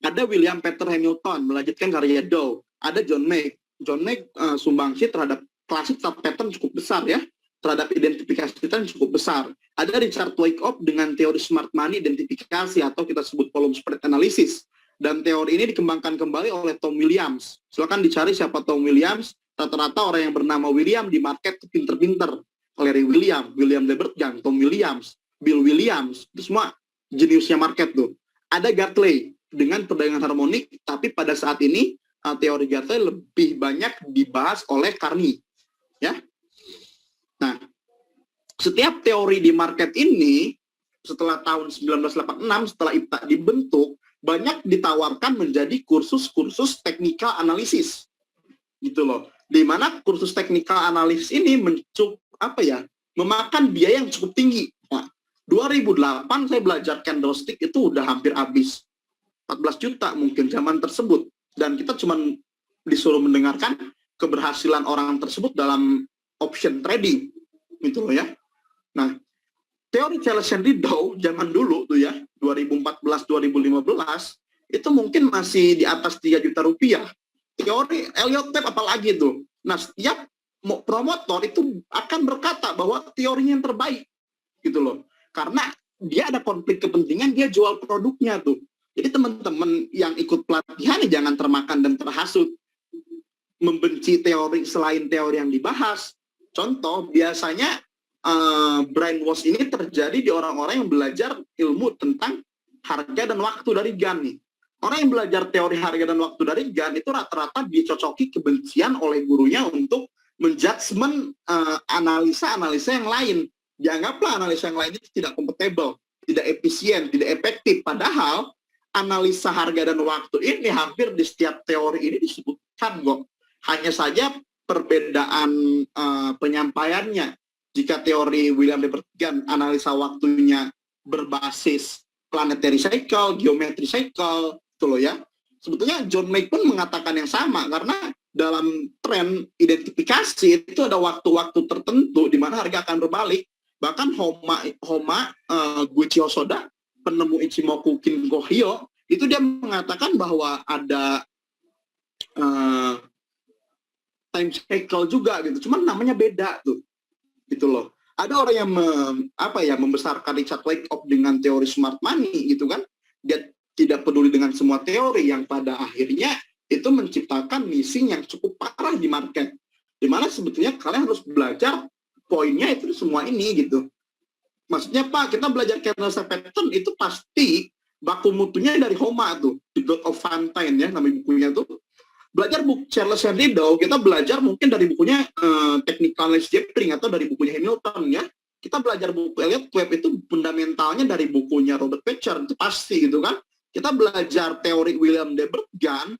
Ada William Peter Hamilton melanjutkan karya Dow. Ada John May. John May sumbangsi terhadap klasik chart pattern cukup besar ya. Terhadap identifikasi pattern cukup besar. Ada Richard Wyckoff dengan teori smart money identifikasi atau kita sebut volume spread analysis. Dan teori ini dikembangkan kembali oleh Tom Williams. Silakan dicari siapa Tom Williams. Rata-rata orang yang bernama William di market itu pinter-pinter. Larry William, William Delbert Gann, Tom Williams, Bill Williams, itu semua jeniusnya market tuh. Ada Gartley. dengan perdagangan harmonik, tapi pada saat ini teori Gartner lebih banyak dibahas oleh Carney, ya. Nah, setiap teori di market ini setelah tahun 1986 setelah IPTA dibentuk banyak ditawarkan menjadi kursus-kursus technical analysis, gitu loh. Di mana kursus technical analysis ini memakan biaya yang cukup tinggi. Nah, 2008 saya belajar candlestick itu udah hampir habis 14 juta mungkin zaman tersebut, dan kita cuma disuruh mendengarkan keberhasilan orang tersebut dalam option trading, gitu loh ya. Nah, teori Charles Henry Dow zaman dulu tuh ya, 2014-2015 itu mungkin masih di atas 3 juta rupiah. Teori Elliott Wave apalagi tuh. Nah, setiap promotor itu akan berkata bahwa teorinya yang terbaik, gitu loh. Karena dia ada konflik kepentingan, dia jual produknya tuh. Jadi teman-teman yang ikut pelatihan jangan termakan dan terhasut membenci teori selain teori yang dibahas. Contoh, biasanya brainwash ini terjadi di orang-orang yang belajar ilmu tentang harga dan waktu dari Gann nih. Orang yang belajar teori harga dan waktu dari Gann itu rata-rata dicocoki kebencian oleh gurunya untuk menjudgment analisa-analisa yang lain. Dianggaplah analisa yang lain itu tidak kompatibel, tidak efisien, tidak efektif. Padahal analisa harga dan waktu ini hampir di setiap teori ini disebutkan kok. Hanya saja perbedaan penyampaiannya. Jika teori William Lambert Gann analisa waktunya berbasis planetary cycle, geometry cycle, itu loh ya. Sebetulnya John Mack pun mengatakan yang sama, karena dalam tren identifikasi itu ada waktu-waktu tertentu di mana harga akan berbalik. Bahkan Homa Guichi Hosoda, penemu Ichimoku Kinko Hyo, itu dia mengatakan bahwa ada time cycle juga gitu. Cuman namanya beda tuh. Gitu loh. Ada orang yang membesarkan Richard Wyckoff dengan teori smart money gitu kan. Dia tidak peduli dengan semua teori yang pada akhirnya itu menciptakan missing yang cukup parah di market. Dimana sebetulnya kalian harus belajar poinnya itu semua ini gitu. Maksudnya Pak, kita belajar candlestick pattern itu pasti baku mutunya dari Homa tuh, The God of Valentine ya, nama bukunya tuh. Belajar buku Charles Henry Dow, kita belajar mungkin dari bukunya Technical Analysis Jeffrey atau dari bukunya Hamilton ya. Kita belajar buku Elliott Wave itu fundamentalnya dari bukunya Robert Pecher, itu pasti gitu kan. Kita belajar teori William Lambert Gann,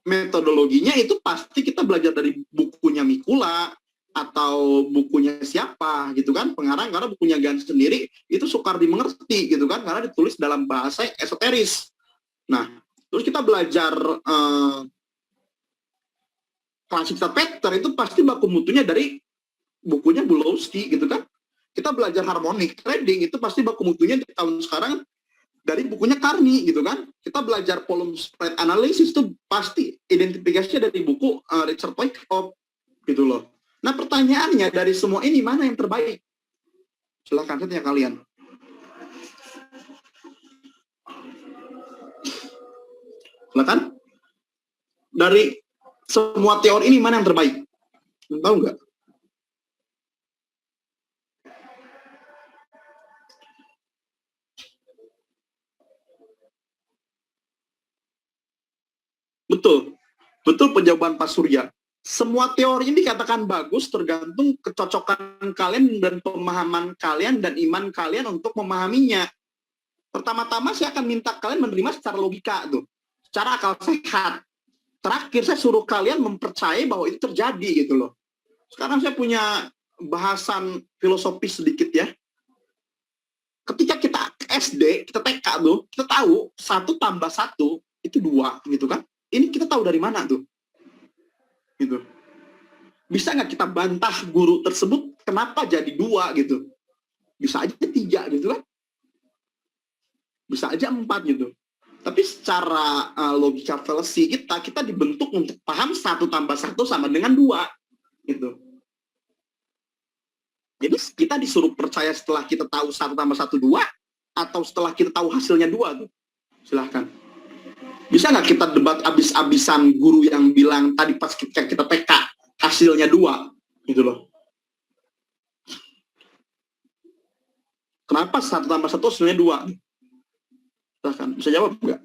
metodologinya itu pasti kita belajar dari bukunya Mikula atau bukunya siapa gitu kan, pengarang, karena bukunya Gann sendiri itu sukar dimengerti gitu kan, karena ditulis dalam bahasa esoteris. Nah, terus kita belajar Classical pattern itu pasti baku mutunya dari bukunya Bulowski gitu kan. Kita belajar harmonic trading itu pasti baku mutunya di tahun sekarang dari bukunya Carney gitu kan. Kita belajar volume spread analysis itu pasti identifikasinya dari buku Richard Wyckoff gitu loh. Nah pertanyaannya dari semua ini mana yang terbaik? Silakan saya tanya kalian. Silakan. Dari semua teori ini mana yang terbaik? Tahu nggak? Betul. Betul penjawaban Pak Surya. Semua teori ini dikatakan bagus tergantung kecocokan kalian dan pemahaman kalian dan iman kalian untuk memahaminya. Pertama-tama saya akan minta kalian menerima secara logika tuh, secara akal sehat. Terakhir saya suruh kalian mempercayai bahwa itu terjadi gitu loh. Sekarang saya punya bahasan filosofis sedikit ya. Ketika kita SD, kita TK tuh, kita tahu 1 tambah 1 itu 2 gitu kan. Ini kita tahu dari mana tuh? Gitu. Bisa nggak kita bantah guru tersebut kenapa jadi 2 gitu? Bisa aja 3 gitu kan. Bisa aja 4 gitu. Tapi secara logika fallacy kita dibentuk untuk paham 1 tambah 1 sama dengan 2 gitu. Jadi kita disuruh percaya setelah kita tahu 1 tambah 1 2 atau setelah kita tahu hasilnya 2 tuh. Silahkan. Bisa nggak kita debat abis-abisan guru yang bilang tadi pas kita TK hasilnya 2 gitu loh. Kenapa 1 tambah 1 hasilnya 2? Silahkan, bisa jawab nggak?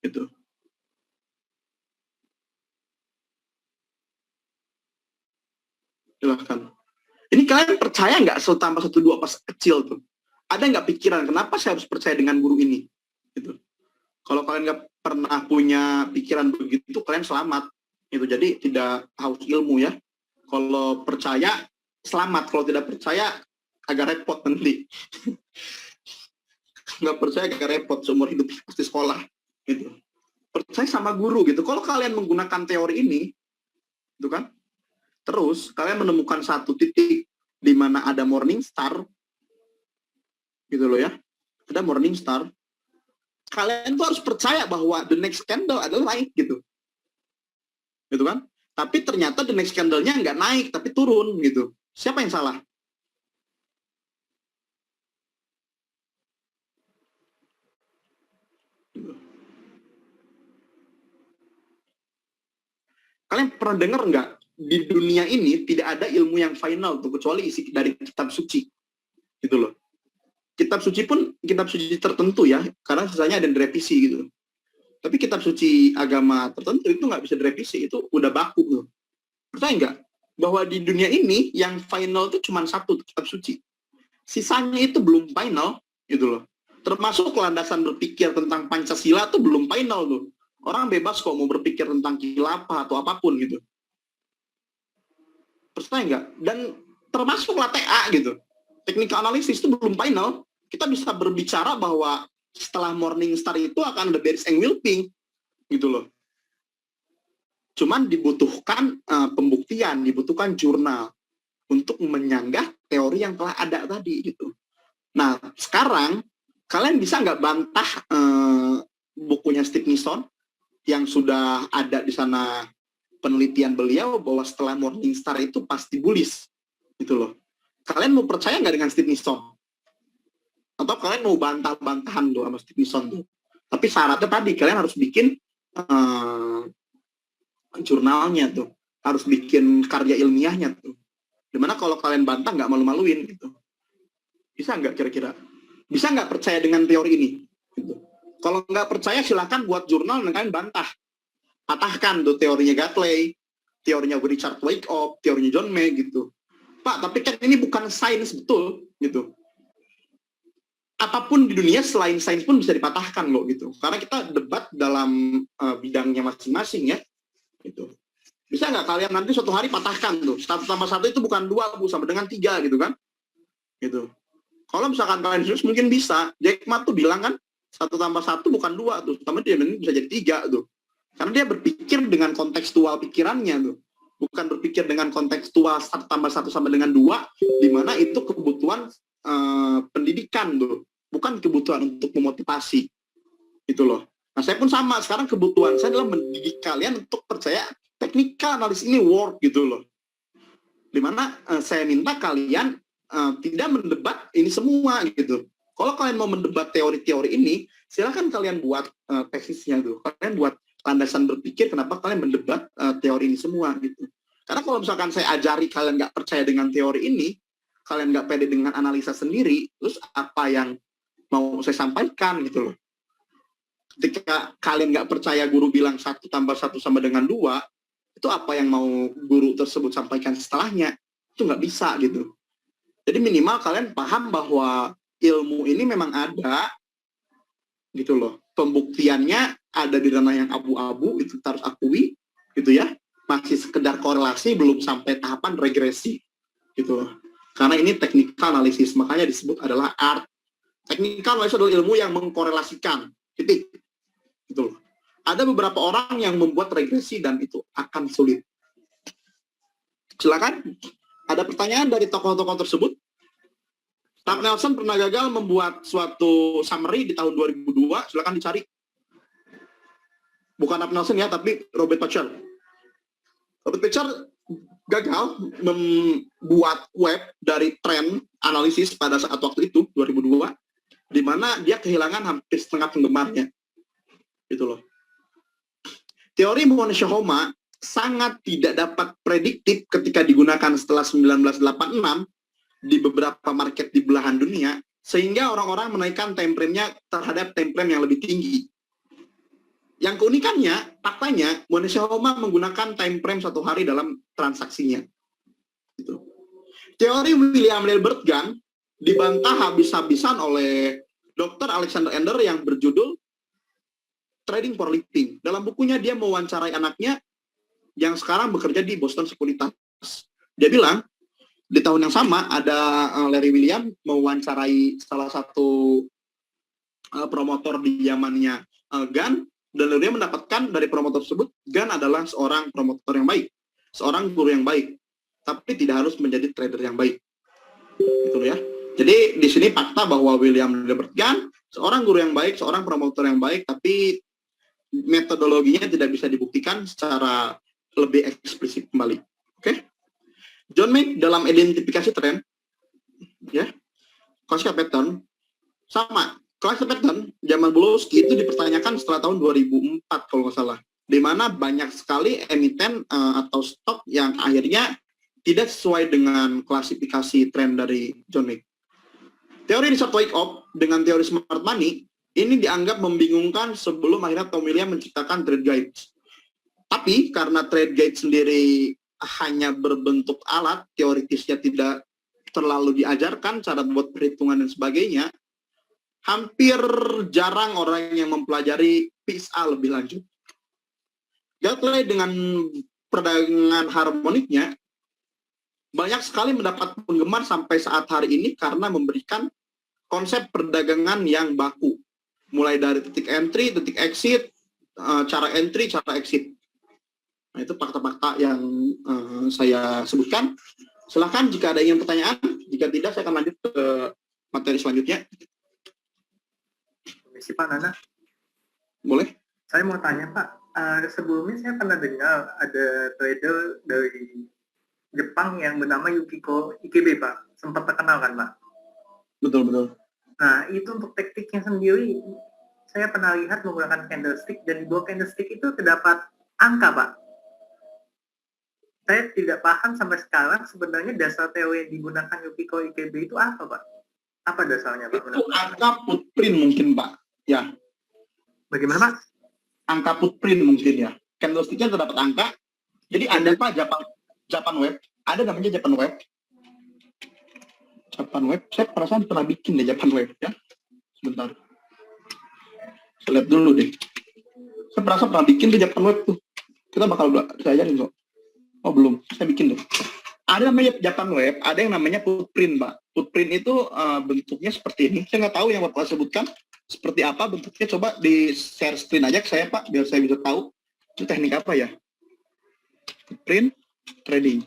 gitu. Silahkan. Ini kalian percaya nggak 1 tambah 1 2 pas kecil tuh? Ada nggak pikiran kenapa saya harus percaya dengan guru ini? Gitu. Kalau kalian nggak pernah punya pikiran begitu, kalian selamat. Itu jadi tidak haus ilmu ya. Kalau percaya selamat, kalau tidak percaya agak repot nanti. Nggak percaya agak repot seumur hidup pasti sekolah. Gitu. Percaya sama guru gitu. Kalau kalian menggunakan teori ini, itu kan, terus kalian menemukan satu titik di mana ada morning star, gitu loh ya, ada morning star. Kalian tuh harus percaya bahwa the next candle adalah naik gitu kan? Tapi ternyata the next candle-nya nggak naik, tapi turun gitu. Siapa yang salah? Kalian pernah dengar nggak? Di dunia ini tidak ada ilmu yang final tuh kecuali isi dari kitab suci, gitu loh. Kitab suci pun kitab suci tertentu ya, karena sisanya ada yang direvisi gitu. Tapi kitab suci agama tertentu itu nggak bisa direvisi, itu udah baku tuh. Percaya nggak? Bahwa di dunia ini yang final itu cuma satu, kitab suci. Sisanya itu belum final, gitu loh. Termasuk landasan berpikir tentang Pancasila tuh belum final tuh. Orang bebas kok mau berpikir tentang khilafah atau apapun gitu. Percaya nggak? Dan termasuklah TA gitu. Teknik analisis itu belum final. Kita bisa berbicara bahwa setelah morning star itu akan ada bearish and whelping gitu loh. Cuman dibutuhkan pembuktian, dibutuhkan jurnal untuk menyanggah teori yang telah ada tadi gitu. Nah, sekarang kalian bisa nggak bantah bukunya Steve Nison yang sudah ada di sana penelitian beliau bahwa setelah morning star itu pasti bullish gitu loh. Kalian mau percaya nggak dengan Steve Nison? Atau kalian mau bantah-bantahan tuh sama Steve Nison tuh? Tapi syaratnya tadi kalian harus bikin jurnalnya tuh, harus bikin karya ilmiahnya tuh. Dimana kalau kalian bantah nggak malu-maluin gitu. Bisa nggak kira-kira? Bisa nggak percaya dengan teori ini? Gitu. Kalau nggak percaya silakan buat jurnal dan kalian bantah. Patahkan tuh teorinya Gatley, teorinya Richard Wyckoff, teorinya John May gitu. Pak, tapi kan ini bukan sains betul gitu. Apapun di dunia selain sains pun bisa dipatahkan loh gitu. Karena kita debat dalam bidangnya masing-masing ya. Gitu. Bisa nggak kalian nanti suatu hari patahkan tuh 1 tambah 1 itu bukan 2 Bu, sama dengan 3 gitu kan? Gitu. Kalau misalkan kalian serius mungkin bisa. Jack Ma tuh bilang kan 1 tambah 1 bukan 2 tuh, tapi dia bisa jadi 3 tuh. Karena dia berpikir dengan kontekstual pikirannya tuh. Bukan berpikir dengan kontekstual 1 tambah 1 sama dengan 2, di mana itu kebutuhan pendidikan tuh, bukan kebutuhan untuk memotivasi gitu loh. Nah saya pun sama, sekarang kebutuhan saya adalah mendidik kalian untuk percaya technical analysis ini work gitu loh, dimana saya minta kalian tidak mendebat ini semua gitu. Kalau kalian mau mendebat teori-teori ini, silakan kalian buat tesisnya tuh, kalian buat landasan berpikir kenapa kalian mendebat teori ini semua gitu. Karena kalau misalkan saya ajari kalian nggak percaya dengan teori ini, kalian nggak pede dengan analisa sendiri, terus apa yang mau saya sampaikan gitu loh. Ketika kalian nggak percaya guru bilang 1 tambah 1 sama dengan 2, itu apa yang mau guru tersebut sampaikan setelahnya? Itu nggak bisa gitu. Jadi minimal kalian paham bahwa ilmu ini memang ada gitu loh. Pembuktiannya ada di ranah yang abu-abu, itu harus akui gitu ya. Masih sekedar korelasi, belum sampai tahapan regresi gitu loh. Karena ini technical analysis, makanya disebut adalah art. Technical analysis adalah ilmu yang mengkorelasikan, titik. Gitu loh. Ada beberapa orang yang membuat regresi dan itu akan sulit. Silakan. Ada pertanyaan dari tokoh-tokoh tersebut? Ralph Nelson pernah gagal membuat suatu summary di tahun 2002. Silakan dicari. Bukan Ralph Nelson ya, tapi Robert Pacher. Robert Pacher gagal membuat web dari tren analisis pada saat waktu itu 2002, di mana dia kehilangan hampir setengah penggemarnya gitu loh. Teori Moneshihoma sangat tidak dapat prediktif ketika digunakan setelah 1986 di beberapa market di belahan dunia, sehingga orang-orang menaikkan time frame-nya terhadap time frame yang lebih tinggi Yang keunikannya, faktanya, Monesia Homa menggunakan time frame 1 hari dalam transaksinya. Gitu. Teori William Delbert Gunn dibantah habis-habisan oleh Dr. Alexander Ender yang berjudul Trading for Living. Dalam bukunya dia mewawancarai anaknya yang sekarang bekerja di Boston Securities. Dia bilang, di tahun yang sama ada Larry William mewawancarai salah satu promotor di zamannya Gunn, dan dia mendapatkan dari promotor tersebut, Gunn adalah seorang promotor yang baik, seorang guru yang baik, tapi tidak harus menjadi trader yang baik. Gitu ya. Jadi di sini fakta bahwa William Delbert Gunn seorang guru yang baik, seorang promotor yang baik, tapi metodologinya tidak bisa dibuktikan secara lebih eksplisit kembali. Oke? John Mack dalam identifikasi tren, ya, classical pattern sama. Classical pattern zaman Bulowski itu dipertanyakan setelah tahun 2004 kalau nggak salah, di mana banyak sekali emiten atau stok yang akhirnya tidak sesuai dengan klasifikasi tren dari John Mack. Teori Richard Wyckoff dengan teori smart money ini dianggap membingungkan sebelum akhirnya Tom Williams menciptakan trade guides. Tapi karena trade guide sendiri hanya berbentuk alat, teoritisnya tidak terlalu diajarkan cara buat perhitungan dan sebagainya, hampir jarang orang yang mempelajari PSA lebih lanjut. Gatley dengan perdagangan harmoniknya banyak sekali mendapat penggemar sampai saat hari ini karena memberikan konsep perdagangan yang baku. Mulai dari titik entry, titik exit, cara entry, cara exit. Nah, itu fakta-fakta yang saya sebutkan. Silahkan jika ada yang pertanyaan, jika tidak saya akan lanjut ke materi selanjutnya. Si Pak Nana, Boleh? saya mau tanya Pak, sebelumnya saya pernah dengar ada trader dari Jepang yang bernama Yukiko Ikebe Pak, sempat terkenal kan Pak? Betul. Nah itu untuk tekniknya sendiri, saya pernah lihat menggunakan candlestick, dan di bawah candlestick itu terdapat angka Pak. Saya tidak paham sampai sekarang sebenarnya dasar teori yang digunakan Yukiko Ikebe itu apa Pak? Apa dasarnya Pak? Itu angka footprint mungkin Pak. Ya. Bagaimana Pak? Angka footprint mungkin ya. Candlestick-nya terdapat angka. Jadi ada Pak Japan Web. Ada namanya Japan Web. Japan Web. Saya perasaan pernah bikin deh Japan Web ya. Sebentar. Saya lihat dulu deh. Saya perasaan pernah bikin di Japan Web tuh. Kita bakal saya ajarin kok. Oh belum. Saya bikin deh. Ada namanya Japan Web, ada yang namanya footprint, Pak. Footprint itu bentuknya seperti ini. Saya nggak tahu yang Bapak sebutkan seperti apa bentuknya. Coba di share screen aja ke saya, Pak, biar saya bisa tahu itu teknik apa ya. Footprint trading.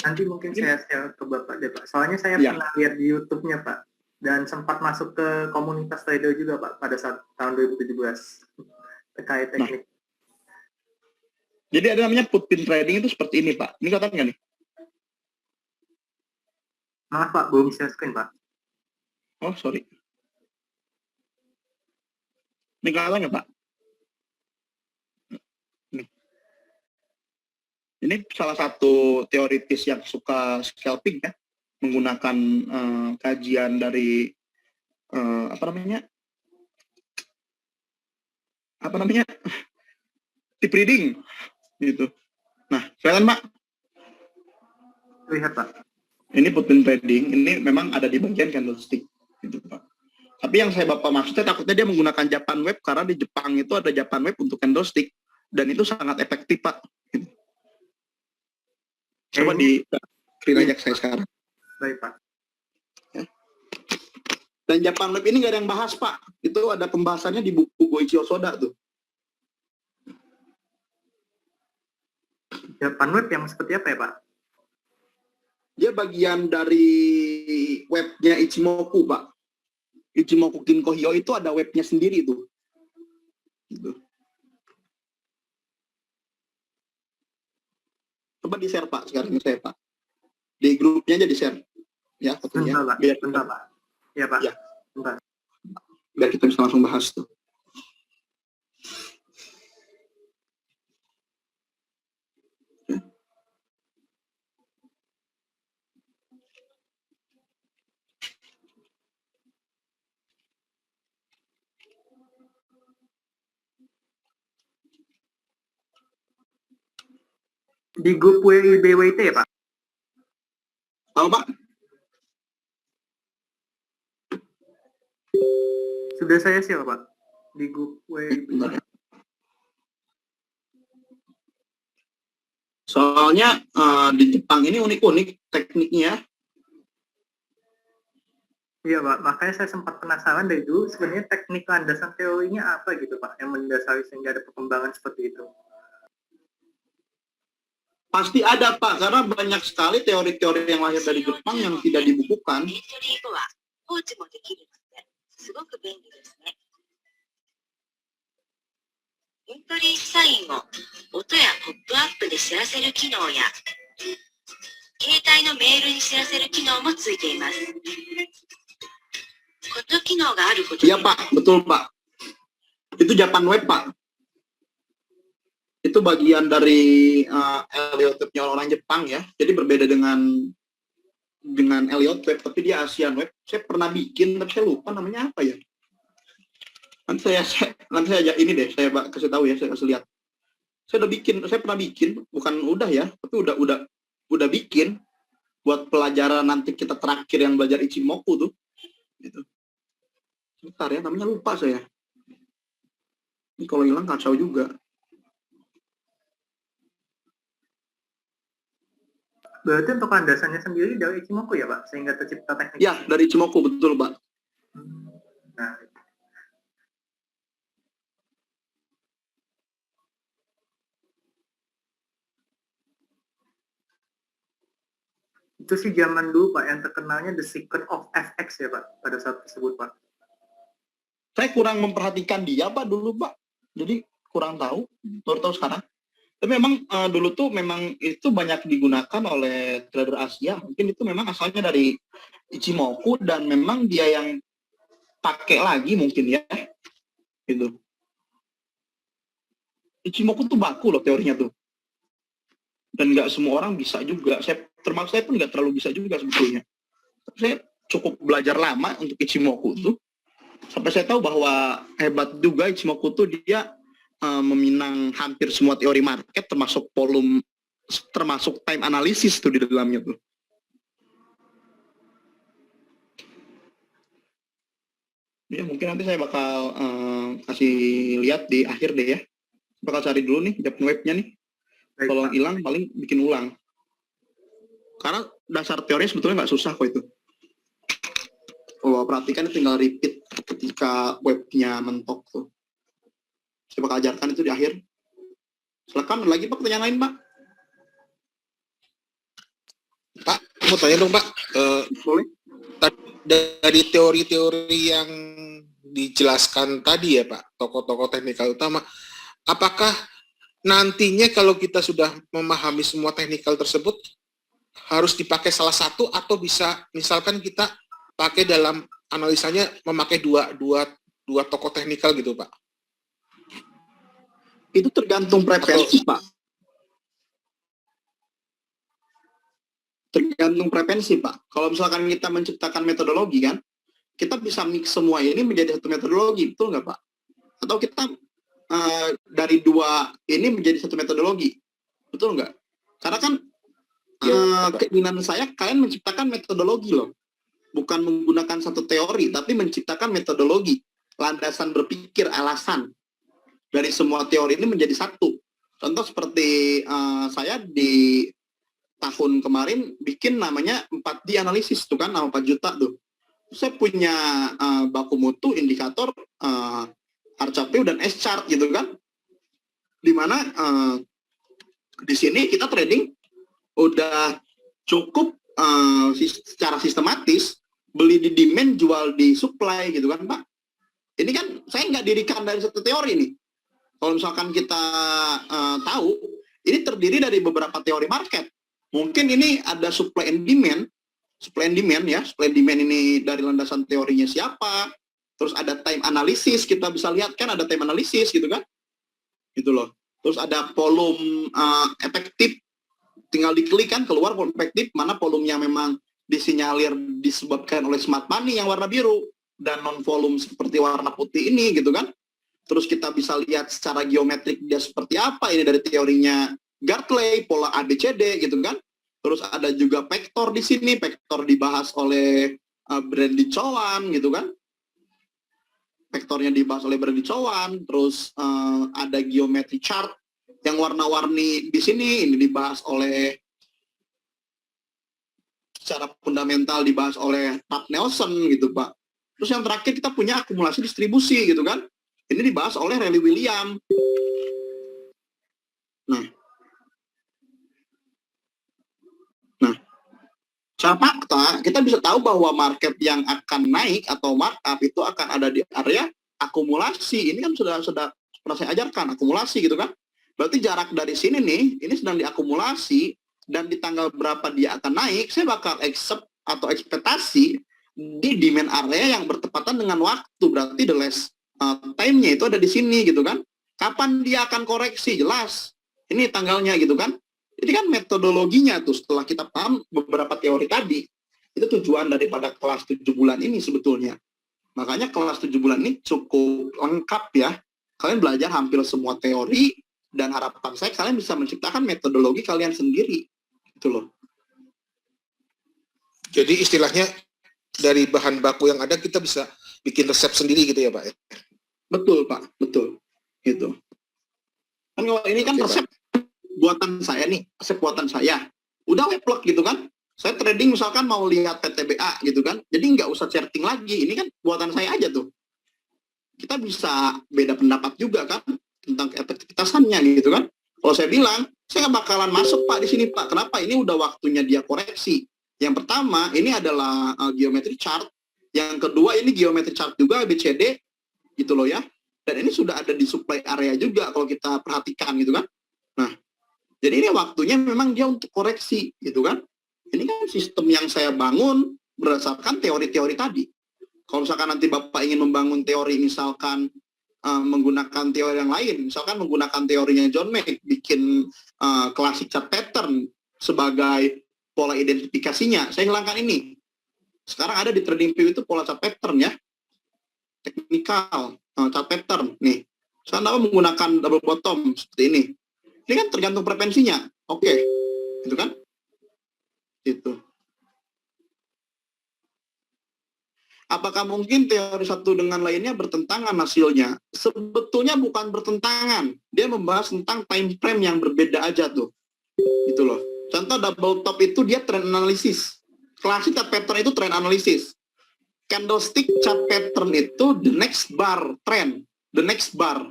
Nanti mungkin saya share ke Bapak deh Pak. Soalnya saya Ya. pernah lihat di YouTube-nya Pak. Dan sempat masuk ke komunitas trader juga Pak pada saat tahun 2017 terkait teknik. Jadi ada namanya footprint trading itu seperti ini, Pak. Ini kelihatan nggak nih? Maaf Pak, belum share screen Pak. Oh, sorry. Ini kelihatan nggak, Pak? Ini salah satu teoritis yang suka scalping ya, menggunakan kajian dari apa namanya tip reading gitu. Nah, kelihatan Pak? Lihat Pak. Ini footprint trading, ini memang ada di bagian candlestick gitu Pak. Tapi yang saya Bapak maksudnya takutnya dia menggunakan Japan Web karena di Jepang itu ada Japan Web untuk candlestick dan itu sangat efektif Pak. Gitu. Coba di screen aja saya sekarang. Baik Pak. Ya. Dan Japan Web ini nggak ada yang bahas Pak. Itu ada pembahasannya di buku Goichi Osoda tuh. Japan Web yang seperti apa ya Pak? Dia bagian dari webnya Ichimoku Pak. Ichimoku Kinko Hyo itu ada webnya sendiri tuh. Gitu. Coba di-share Pak sekarang ini saya Pak. Di grupnya aja di-share. Ya, Bentar Pak. Bentar Pak. Ya Pak. Ya. Bentar. Biar kita bisa langsung bahas tuh. Di grup WIBWT ya Pak? Tahu Pak? Sudah saya share Pak di grup WIBWT. Soalnya di Jepang ini unik-unik tekniknya. Iya Pak, makanya saya sempat penasaran dari dulu sebenarnya teknik landasan teorinya apa gitu Pak yang mendasari sehingga ada perkembangan seperti itu. Pasti ada Pak, karena banyak sekali teori-teori yang lahir dari Jepang yang tidak dibukukan. 放置もできるのですごく便利ですね。エントリーサインを音やポップアップで知らせる機能や携帯のメールに知らせる機能もついています。この機能があることで Iya Pak, betul Pak. Itu Japan Web Pak. Itu bagian dari Elliott Web-nya orang Jepang ya. Jadi berbeda dengan Elliott Web, tapi dia ASEAN Web. Saya pernah bikin, tapi saya lupa namanya apa ya. Nanti saya ini deh, saya kasih tahu ya, saya kasih lihat. Saya pernah bikin, bukan udah ya, tapi udah bikin buat pelajaran nanti kita terakhir yang belajar Ichimoku tuh. Gitu. Sebentar ya, namanya lupa saya. Ini kalau hilang kacau juga. Berarti untuk landasannya sendiri dari Ichimoku ya Pak, sehingga tercipta teknik. Ya, dari Ichimoku, betul Pak. Nah, itu sih zaman dulu Pak, yang terkenalnya The Secret of FX ya Pak, pada saat tersebut Pak. Saya kurang memperhatikan dia Pak dulu Pak. Jadi kurang tahu, baru tahu sekarang. Tapi memang dulu tuh memang itu banyak digunakan oleh trader Asia. Mungkin itu memang asalnya dari Ichimoku dan memang dia yang pakai lagi mungkin ya. Gitu. Ichimoku tuh baku loh teorinya tuh. Dan nggak semua orang bisa juga. Termasuk saya pun nggak terlalu bisa juga sebetulnya. Saya cukup belajar lama untuk Ichimoku tuh. Sampai saya tahu bahwa hebat juga Ichimoku tuh dia meminang hampir semua teori market termasuk volume, termasuk time analysis tuh di dalamnya tuh. Ya mungkin nanti saya bakal kasih lihat di akhir deh ya. Bakal cari dulu nih Japan Web-nya nih. Baik, Kalau Pak. hilang paling bikin ulang. Karena dasar teori sebetulnya nggak susah kok itu. Oh, perhatikan tinggal repeat ketika webnya mentok tuh. Saya bakal ajarkan itu di akhir. Silakan lagi Pak, pertanyaan lain Pak. Pak, mau tanya dong Pak. Boleh. Dari teori-teori yang dijelaskan tadi ya Pak, tokoh-tokoh teknikal utama, apakah nantinya kalau kita sudah memahami semua teknikal tersebut harus dipakai salah satu atau bisa misalkan kita pakai dalam analisanya memakai dua tokoh teknikal gitu Pak? Itu tergantung preferensi Pak. Tergantung preferensi Pak. Kalau misalkan kita menciptakan metodologi kan, kita bisa mix semua ini menjadi satu metodologi, betul nggak Pak? Atau kita dari dua ini menjadi satu metodologi, betul nggak? Karena kan keinginan saya kalian menciptakan metodologi loh, bukan menggunakan satu teori, tapi menciptakan metodologi, landasan berpikir, alasan dari semua teori ini menjadi satu. Contoh seperti saya di tahun kemarin bikin namanya 4D analisis tuh kan, nama 4 juta tuh. Saya punya baku mutu, indikator, RCPU dan S-chart gitu kan. Dimana di sini kita trading udah cukup secara sistematis, beli di demand, jual di supply gitu kan Pak. Ini kan saya nggak dirikan dari satu teori nih. Kalau misalkan kita tahu, ini terdiri dari beberapa teori market. Mungkin ini ada supply and demand ya. Supply and demand ini dari landasan teorinya siapa. Terus ada time analysis, kita bisa lihat kan ada time analysis gitu kan. Gitu loh. Terus ada volume efektif, tinggal diklik kan keluar volume efektif, mana volumenya memang disinyalir disebabkan oleh smart money yang warna biru, dan non volume seperti warna putih ini gitu kan. Terus kita bisa lihat secara geometrik dia seperti apa ini dari teorinya Gartley, pola ABCD gitu kan. Terus ada juga vektor di sini, vektor dibahas oleh Bradley Chowan gitu kan. Vektornya dibahas oleh Bradley Chowan, terus ada geometry chart yang warna-warni di sini, ini dibahas oleh secara fundamental dibahas oleh Pat Nelson gitu Pak. Terus yang terakhir kita punya akumulasi distribusi gitu kan. Ini dibahas oleh Rayleigh Williams. Nah, secara fakta kita bisa tahu bahwa market yang akan naik atau markup itu akan ada di area akumulasi. Ini kan sudah pernah saya ajarkan akumulasi gitu kan. Berarti jarak dari sini nih, ini sedang diakumulasi dan di tanggal berapa dia akan naik, saya bakal accept atau ekspektasi di demand area yang bertepatan dengan waktu. Berarti the last time-nya itu ada di sini gitu kan. Kapan dia akan koreksi? Jelas. Ini tanggalnya gitu kan. Jadi kan metodologinya tuh setelah kita paham beberapa teori tadi, itu tujuan daripada kelas 7 bulan ini sebetulnya. Makanya kelas 7 bulan ini cukup lengkap ya. Kalian belajar hampir semua teori dan harapan saya kalian bisa menciptakan metodologi kalian sendiri. Gitu loh. Jadi istilahnya dari bahan baku yang ada kita bisa bikin resep sendiri gitu ya Pak ya? Betul Pak, betul. Gitu. Kan kalau ini kan resep buatan saya nih, resep buatan saya. Udah weblog gitu kan. Saya trading misalkan mau lihat PTBA gitu kan. Jadi nggak usah charting lagi. Ini kan buatan saya aja tuh. Kita bisa beda pendapat juga kan tentang efektivitasannya gitu kan. Kalau saya bilang, saya nggak bakalan masuk Pak di sini Pak. Kenapa? Ini udah waktunya dia koreksi. Yang pertama, ini adalah geometry chart. Yang kedua, ini geometry chart juga, ABCD, gitu loh ya. Dan ini sudah ada di supply area juga kalau kita perhatikan gitu kan. Nah, jadi ini waktunya memang dia untuk koreksi gitu kan. Ini kan sistem yang saya bangun berdasarkan teori-teori tadi. Kalau misalkan nanti Bapak ingin membangun teori misalkan menggunakan teori yang lain, misalkan menggunakan teorinya John Mack, bikin classic chart pattern sebagai pola identifikasinya, saya hilangkan ini. Sekarang ada di TradingView itu pola chart pattern ya, technical chart pattern. Nih, sekarang Bapak menggunakan double bottom seperti ini. Ini kan tergantung frekuensinya, oke, gitu kan? Gitu. Apakah mungkin teori satu dengan lainnya bertentangan hasilnya? Sebetulnya bukan bertentangan. Dia membahas tentang time frame yang berbeda aja tuh. Gitu loh. Contoh double top itu dia trend analysis. Classic chart pattern itu trend analysis. Candlestick chart pattern itu the next bar trend. The next bar.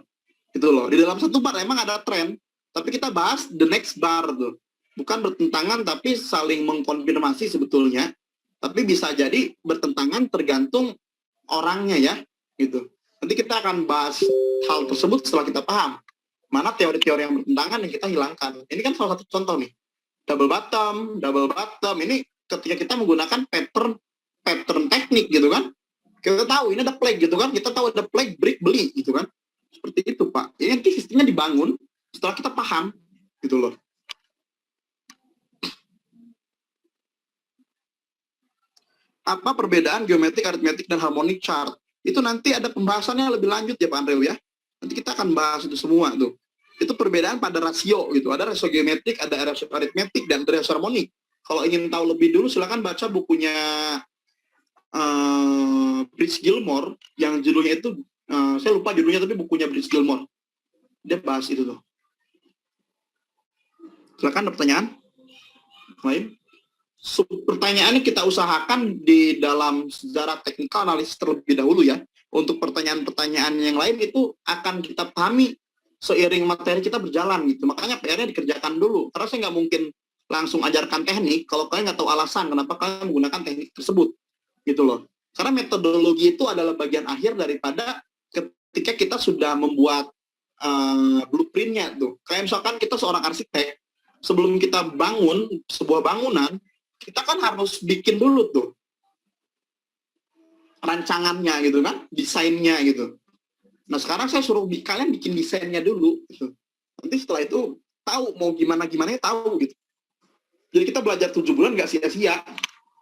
Gitu loh. Di dalam satu bar emang ada trend. Tapi kita bahas the next bar tuh. Bukan bertentangan tapi saling mengkonfirmasi sebetulnya. Tapi bisa jadi bertentangan tergantung orangnya ya, gitu. Nanti kita akan bahas hal tersebut setelah kita paham mana teori-teori yang bertentangan yang kita hilangkan. Ini kan salah satu contoh nih, double bottom. Ini ketika kita menggunakan pattern teknik gitu kan, kita tahu ini ada flag gitu kan, kita tahu ada flag break beli gitu kan, seperti itu Pak. Ini nanti sistemnya dibangun setelah kita paham, gitu loh. Apa perbedaan geometrik, aritmetik, dan harmonic chart? Itu nanti ada pembahasannya lebih lanjut ya Pak Andrew ya. Nanti kita akan bahas itu semua tuh. Itu perbedaan pada rasio gitu. Ada rasio geometrik, ada rasio aritmetik, dan rasio harmonik. Kalau ingin tahu lebih dulu silakan baca bukunya Bridge Gilmore yang judulnya itu saya lupa judulnya tapi bukunya Bridge Gilmore. Dia bahas itu tuh. Silakan ada pertanyaan lain. Pertanyaannya kita usahakan di dalam sejarah teknikal analisis terlebih dahulu ya. Untuk pertanyaan-pertanyaan yang lain itu akan kita pahami seiring materi kita berjalan gitu. Makanya PR-nya dikerjakan dulu. Karena saya nggak mungkin langsung ajarkan teknik kalau kalian nggak tahu alasan kenapa kalian menggunakan teknik tersebut. Gitu loh. Karena metodologi itu adalah bagian akhir daripada ketika kita sudah membuat blueprint-nya tuh. Kayak misalkan kita seorang arsitek, sebelum kita bangun sebuah bangunan, kita kan harus bikin dulu tuh rancangannya gitu kan, desainnya gitu. Nah sekarang saya suruh kalian bikin desainnya dulu gitu. Nanti setelah itu tahu mau gimana tahu gitu. Jadi kita belajar 7 bulan nggak sia-sia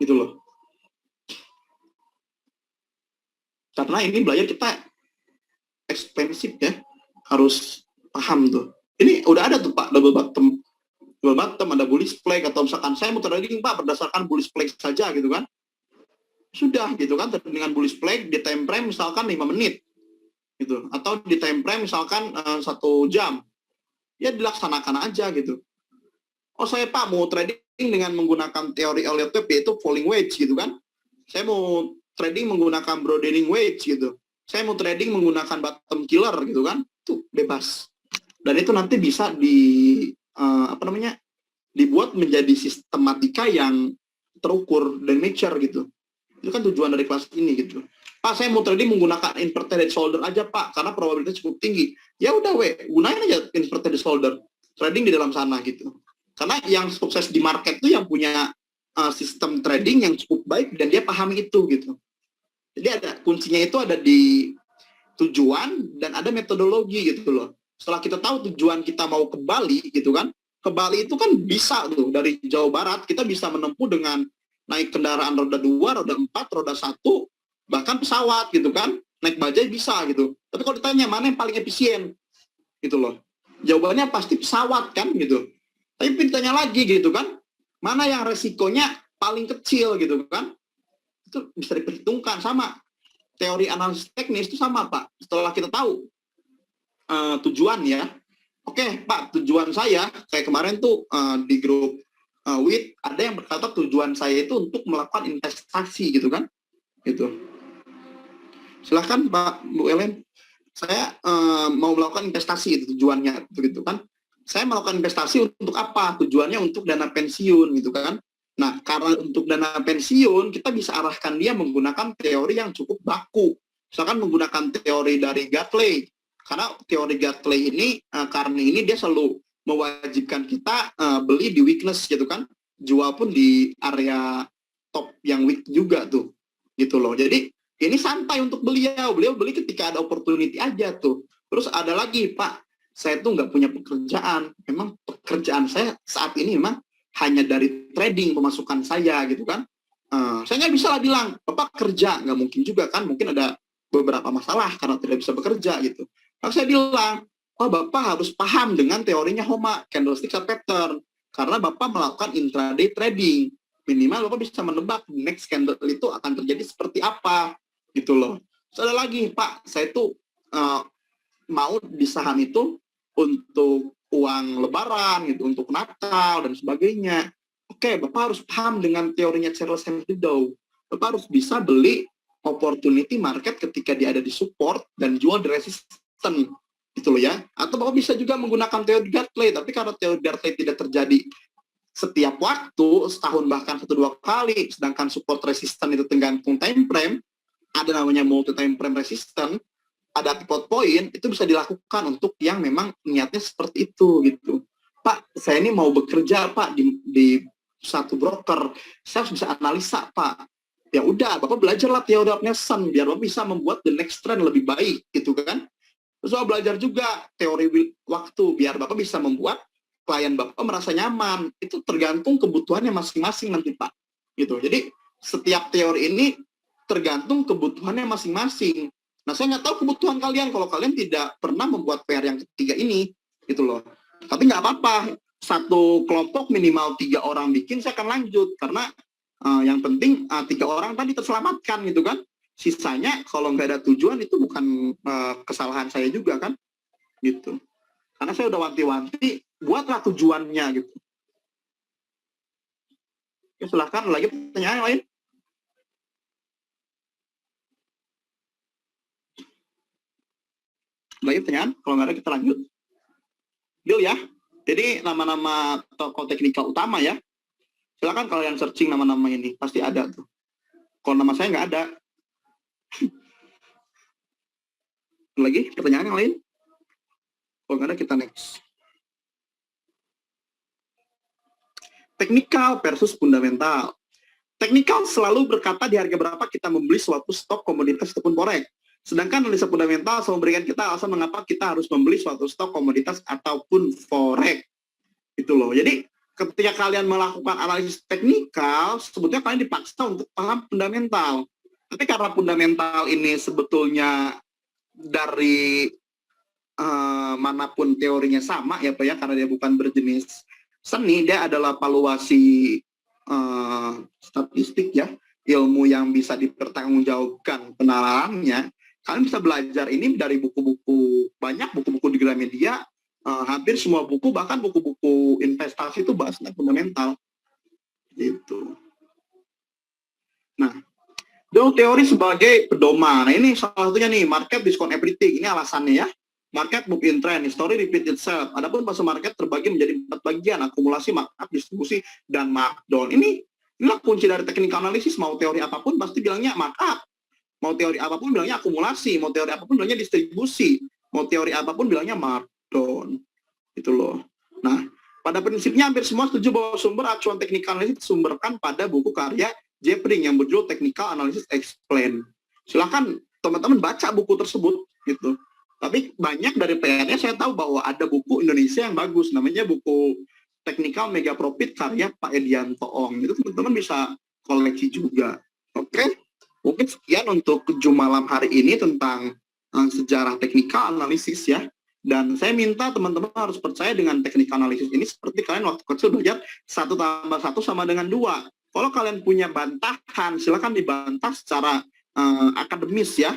gitu loh. Karena ini belajar kita ekspensif ya, harus paham tuh. Ini udah ada tuh Pak double bottom double bottom, ada bullish flag, atau misalkan saya mau trading Pak berdasarkan bullish flag saja gitu kan. Sudah gitu kan, dengan bullish flag di time frame misalkan 5 menit gitu, atau di time frame misalkan 1 jam, ya dilaksanakan aja gitu. Oh saya Pak mau trading dengan menggunakan teori Elliott Wave yaitu falling wedge gitu kan, saya mau trading menggunakan broadening wedge gitu, saya mau trading menggunakan bottom killer gitu kan, itu bebas. Dan itu nanti bisa dibuat menjadi sistematika yang terukur dan mature gitu. Itu kan tujuan dari kelas ini gitu. Pak, saya mau trading menggunakan inverted head shoulder aja Pak, karena probabilitasnya cukup tinggi. Ya udah gunain aja inverted head shoulder, trading di dalam sana gitu. Karena yang sukses di market itu yang punya sistem trading yang cukup baik dan dia pahami itu gitu. Jadi ada kuncinya itu ada di tujuan dan ada metodologi gitu loh. Setelah kita tahu tujuan kita mau ke Bali gitu kan, ke Bali itu kan bisa tuh dari Jawa Barat kita bisa menempuh dengan naik kendaraan roda 2, roda 4, roda 1, bahkan pesawat gitu kan, naik bajai bisa gitu. Tapi kalau ditanya mana yang paling efisien gitu loh, jawabannya pasti pesawat kan gitu. Tapi ditanya lagi gitu kan, mana yang resikonya paling kecil gitu kan, itu bisa diperhitungkan. Sama teori analisis teknis itu sama Pak, setelah kita tahu tujuan ya, oke Pak, tujuan saya kayak kemarin tuh di grup WIT ada yang berkata tujuan saya itu untuk melakukan investasi gitu kan, gitu. Silahkan Pak Bu Ellen, saya mau melakukan investasi itu tujuannya gitu kan. Saya melakukan investasi untuk apa? Tujuannya untuk dana pensiun gitu kan. Nah, karena untuk dana pensiun kita bisa arahkan dia menggunakan teori yang cukup baku. Misalkan menggunakan teori dari Gatley. Karena teori Gatley ini karena ini dia selalu mewajibkan kita beli di weakness gitu kan, jual pun di area top yang weak juga tuh gitu loh. Jadi ini santai untuk beliau beli ketika ada opportunity aja tuh. Terus ada lagi Pak, saya tuh nggak punya pekerjaan, memang pekerjaan saya saat ini memang hanya dari trading pemasukan saya gitu kan. Saya nggak bisa lah bilang Bapak kerja, nggak mungkin juga kan, mungkin ada beberapa masalah karena tidak bisa bekerja gitu. Maka saya bilang, oh Bapak harus paham dengan teorinya HOMA, candlestick pattern, karena Bapak melakukan intraday trading. Minimal Bapak bisa menebak next candle itu akan terjadi seperti apa, gitu loh. Terus ada lagi, Pak, saya tuh mau di saham itu untuk uang lebaran, gitu, untuk Natal, dan sebagainya. Oke, Bapak harus paham dengan teorinya Charles Henry Dow. Bapak harus bisa beli opportunity market ketika dia ada di support dan jual di resistance. Gitu loh ya. Atau Bapak bisa juga menggunakan teori Gartley, tapi karena teori Gartley tidak terjadi setiap waktu, setahun bahkan 1-2 kali, sedangkan support resistance itu tergantung time frame, ada namanya multi time frame resistance, ada pivot point, itu bisa dilakukan untuk yang memang niatnya seperti itu gitu. Pak, saya ini mau bekerja Pak di satu broker, saya harus bisa analisa Pak. Ya udah, Bapak belajarlah teori of Nelson biar Bapak bisa membuat the next trend lebih baik gitu kan. Terus Bapak belajar juga teori waktu biar Bapak bisa membuat klien Bapak merasa nyaman. Itu tergantung kebutuhannya masing-masing nanti Pak. Gitu. Jadi setiap teori ini tergantung kebutuhannya masing-masing. Nah saya nggak tahu kebutuhan kalian kalau kalian tidak pernah membuat PR yang ketiga ini, gitu loh. Tapi nggak apa-apa. Satu kelompok minimal 3 orang bikin, saya akan lanjut karena yang penting 3 orang tadi terselamatkan gitu kan. Sisanya kalau nggak ada tujuan itu bukan kesalahan saya juga kan, gitu. Karena saya udah wanti-wanti, buatlah tujuannya gitu. Ya, silahkan lagi pertanyaan lain. Lagi pertanyaan? Kalau nggak ada kita lanjut. Deal ya. Jadi nama-nama tokoh teknikal utama ya. Silakan kalau yang searching nama-nama ini pasti ada tuh. Kalau nama saya nggak ada. Lagi pertanyaan yang lain? Kalau nggak ada kita next. Teknikal versus fundamental. Teknikal selalu berkata di harga berapa kita membeli suatu stok komoditas ataupun forex. Sedangkan analisa fundamental selalu memberikan kita alasan mengapa kita harus membeli suatu stok komoditas ataupun forex. Itu loh. Jadi ketika kalian melakukan analisis teknikal, sebetulnya kalian dipaksa untuk paham fundamental. Tapi karena fundamental ini sebetulnya dari manapun teorinya sama ya Pak ya, karena dia bukan berjenis seni, dia adalah valuasi statistik ya, ilmu yang bisa dipertanggungjawabkan penalarannya. Kalian bisa belajar ini dari buku-buku, banyak buku-buku di Gramedia, hampir semua buku, bahkan buku-buku investasi itu bahas tentang fundamental. Gitu. Nah, dulu teori sebagai pedoman. Nah, ini salah satunya nih, market discount everything. Ini alasannya ya. Market move in trend, history repeat itself. Adapun fase market terbagi menjadi 4 bagian, akumulasi, markup, distribusi, dan markdown. Inilah kunci dari teknik analisis. Mau teori apapun pasti bilangnya markup. Mau teori apapun bilangnya akumulasi. Mau teori apapun bilangnya distribusi. Mau teori apapun bilangnya markdown. Itu loh. Nah, pada prinsipnya hampir semua setuju bahwa sumber acuan teknik analisis disumberkan pada buku karya Jeffring yang berjudul Technical Analysis Explained. Silahkan teman-teman baca buku tersebut gitu. Tapi banyak dari PNS saya tahu bahwa ada buku Indonesia yang bagus, namanya buku Technical Mega Profit karya Pak Edianto Ong. Itu teman-teman bisa koleksi juga. Oke? Mungkin sekian untuk Jum malam hari ini tentang sejarah technical analisis ya. Dan saya minta teman-teman harus percaya dengan technical analisis ini seperti kalian waktu kecil belajar 1 tambah 1 sama dengan 2. Kalau kalian punya bantahan, silakan dibantah secara akademis ya.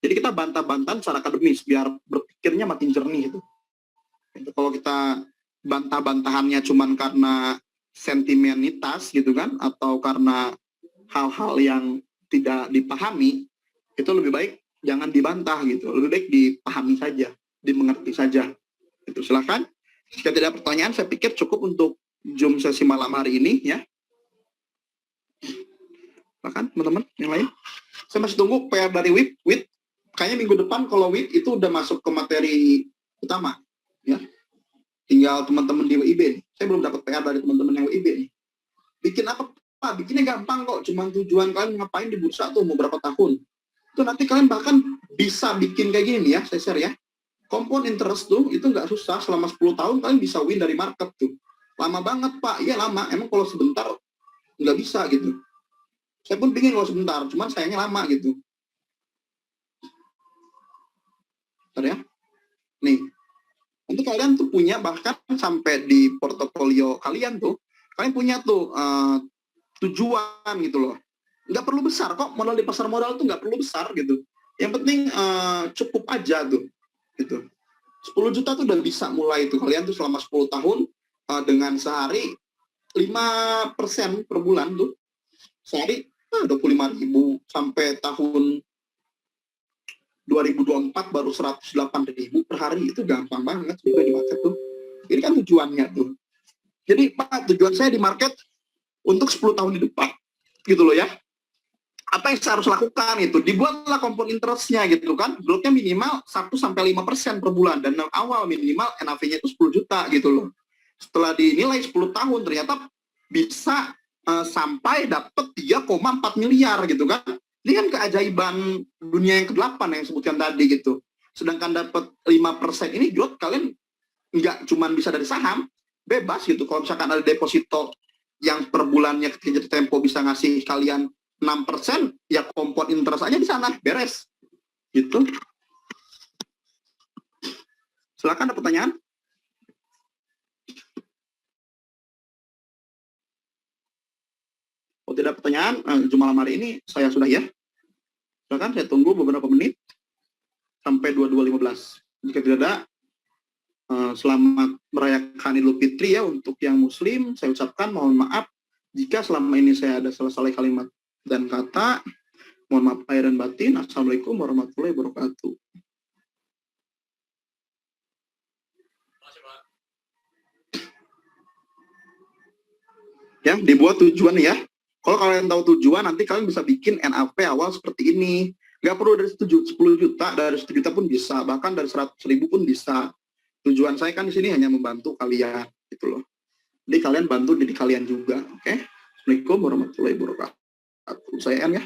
Jadi kita bantah-bantahan secara akademis biar berpikirnya makin jernih itu. Kalau kita bantah-bantahannya cuman karena sentimenitas gitu kan, atau karena hal-hal yang tidak dipahami, itu lebih baik jangan dibantah gitu. Lebih baik dipahami saja, dimengerti saja. Itu silakan. Jika tidak ada pertanyaan, saya pikir cukup untuk Zoom sesi malam hari ini ya. Silakan teman-teman yang lain. Saya masih tunggu PR dari WIP. Kayaknya minggu depan kalau WIP itu udah masuk ke materi utama ya. Tinggal teman-teman di WIB nih. Saya belum dapat PR dari teman-teman yang WIB nih. Bikin apa Pak? Bikinnya gampang kok. Cuma tujuan kalian ngapain di bursa tuh mau berapa tahun. Itu nanti kalian bahkan bisa bikin kayak gini ya, saya share ya. Compound interest tuh itu nggak susah. Selama 10 tahun kalian bisa win dari market tuh. Lama banget Pak. Iya lama. Emang kalau sebentar nggak bisa gitu. Saya pun pingin kalau sebentar. Cuman sayangnya lama gitu. Bentar ya. Nih. Untuk kalian tuh punya bahkan sampai di portofolio kalian tuh. Kalian punya tuh tujuan gitu loh. Nggak perlu besar kok, modal di pasar modal tuh nggak perlu besar gitu. Yang penting cukup aja tuh gitu. 10 juta tuh udah bisa mulai tuh kalian tuh selama 10 tahun dengan sehari 5% per bulan tuh. Sehari 25.000 sampai tahun 2024 baru 108.000 per hari, itu gampang banget juga di market tuh. Ini kan tujuannya tuh. Jadi Pak, tujuan saya di market untuk 10 tahun di depan gitu loh ya. Apa yang saya harus lakukan itu? Dibuatlah compound interest-nya gitu kan. Growth-nya minimal 1-5% per bulan. Dan awal minimal NAV-nya itu 10 juta gitu loh. Setelah dinilai 10 tahun ternyata bisa sampai dapat 3,4 miliar gitu kan. Ini kan keajaiban dunia yang ke-8 yang sebutkan tadi gitu. Sedangkan dapat 5% ini juga kalian nggak cuma bisa dari saham, bebas gitu. Kalau misalkan ada deposito yang per bulannya ketika Tempo bisa ngasih kalian 6%, ya compound interest aja di sana, beres. Gitu. Silakan ada pertanyaan. Kalau tidak pertanyaan, Jum malam hari ini saya sudah ya. Silakan saya tunggu beberapa menit sampai 22.15. Jika tidak ada, selamat merayakan Idul Fitri ya untuk yang Muslim. Saya ucapkan mohon maaf jika selama ini saya ada salah-salah kalimat dan kata. Mohon maaf lahir dan batin. Assalamualaikum warahmatullahi wabarakatuh. Ya, dibuat tujuan ya. Kalau kalian tahu tujuan, nanti kalian bisa bikin NAV awal seperti ini. Nggak perlu dari 10 juta, dari 1 juta pun bisa. Bahkan dari 100.000 pun bisa. Tujuan saya kan di sini hanya membantu kalian, gitu loh. Jadi kalian bantu diri kalian juga, oke? Assalamualaikum warahmatullahi wabarakatuh. Saya N ya.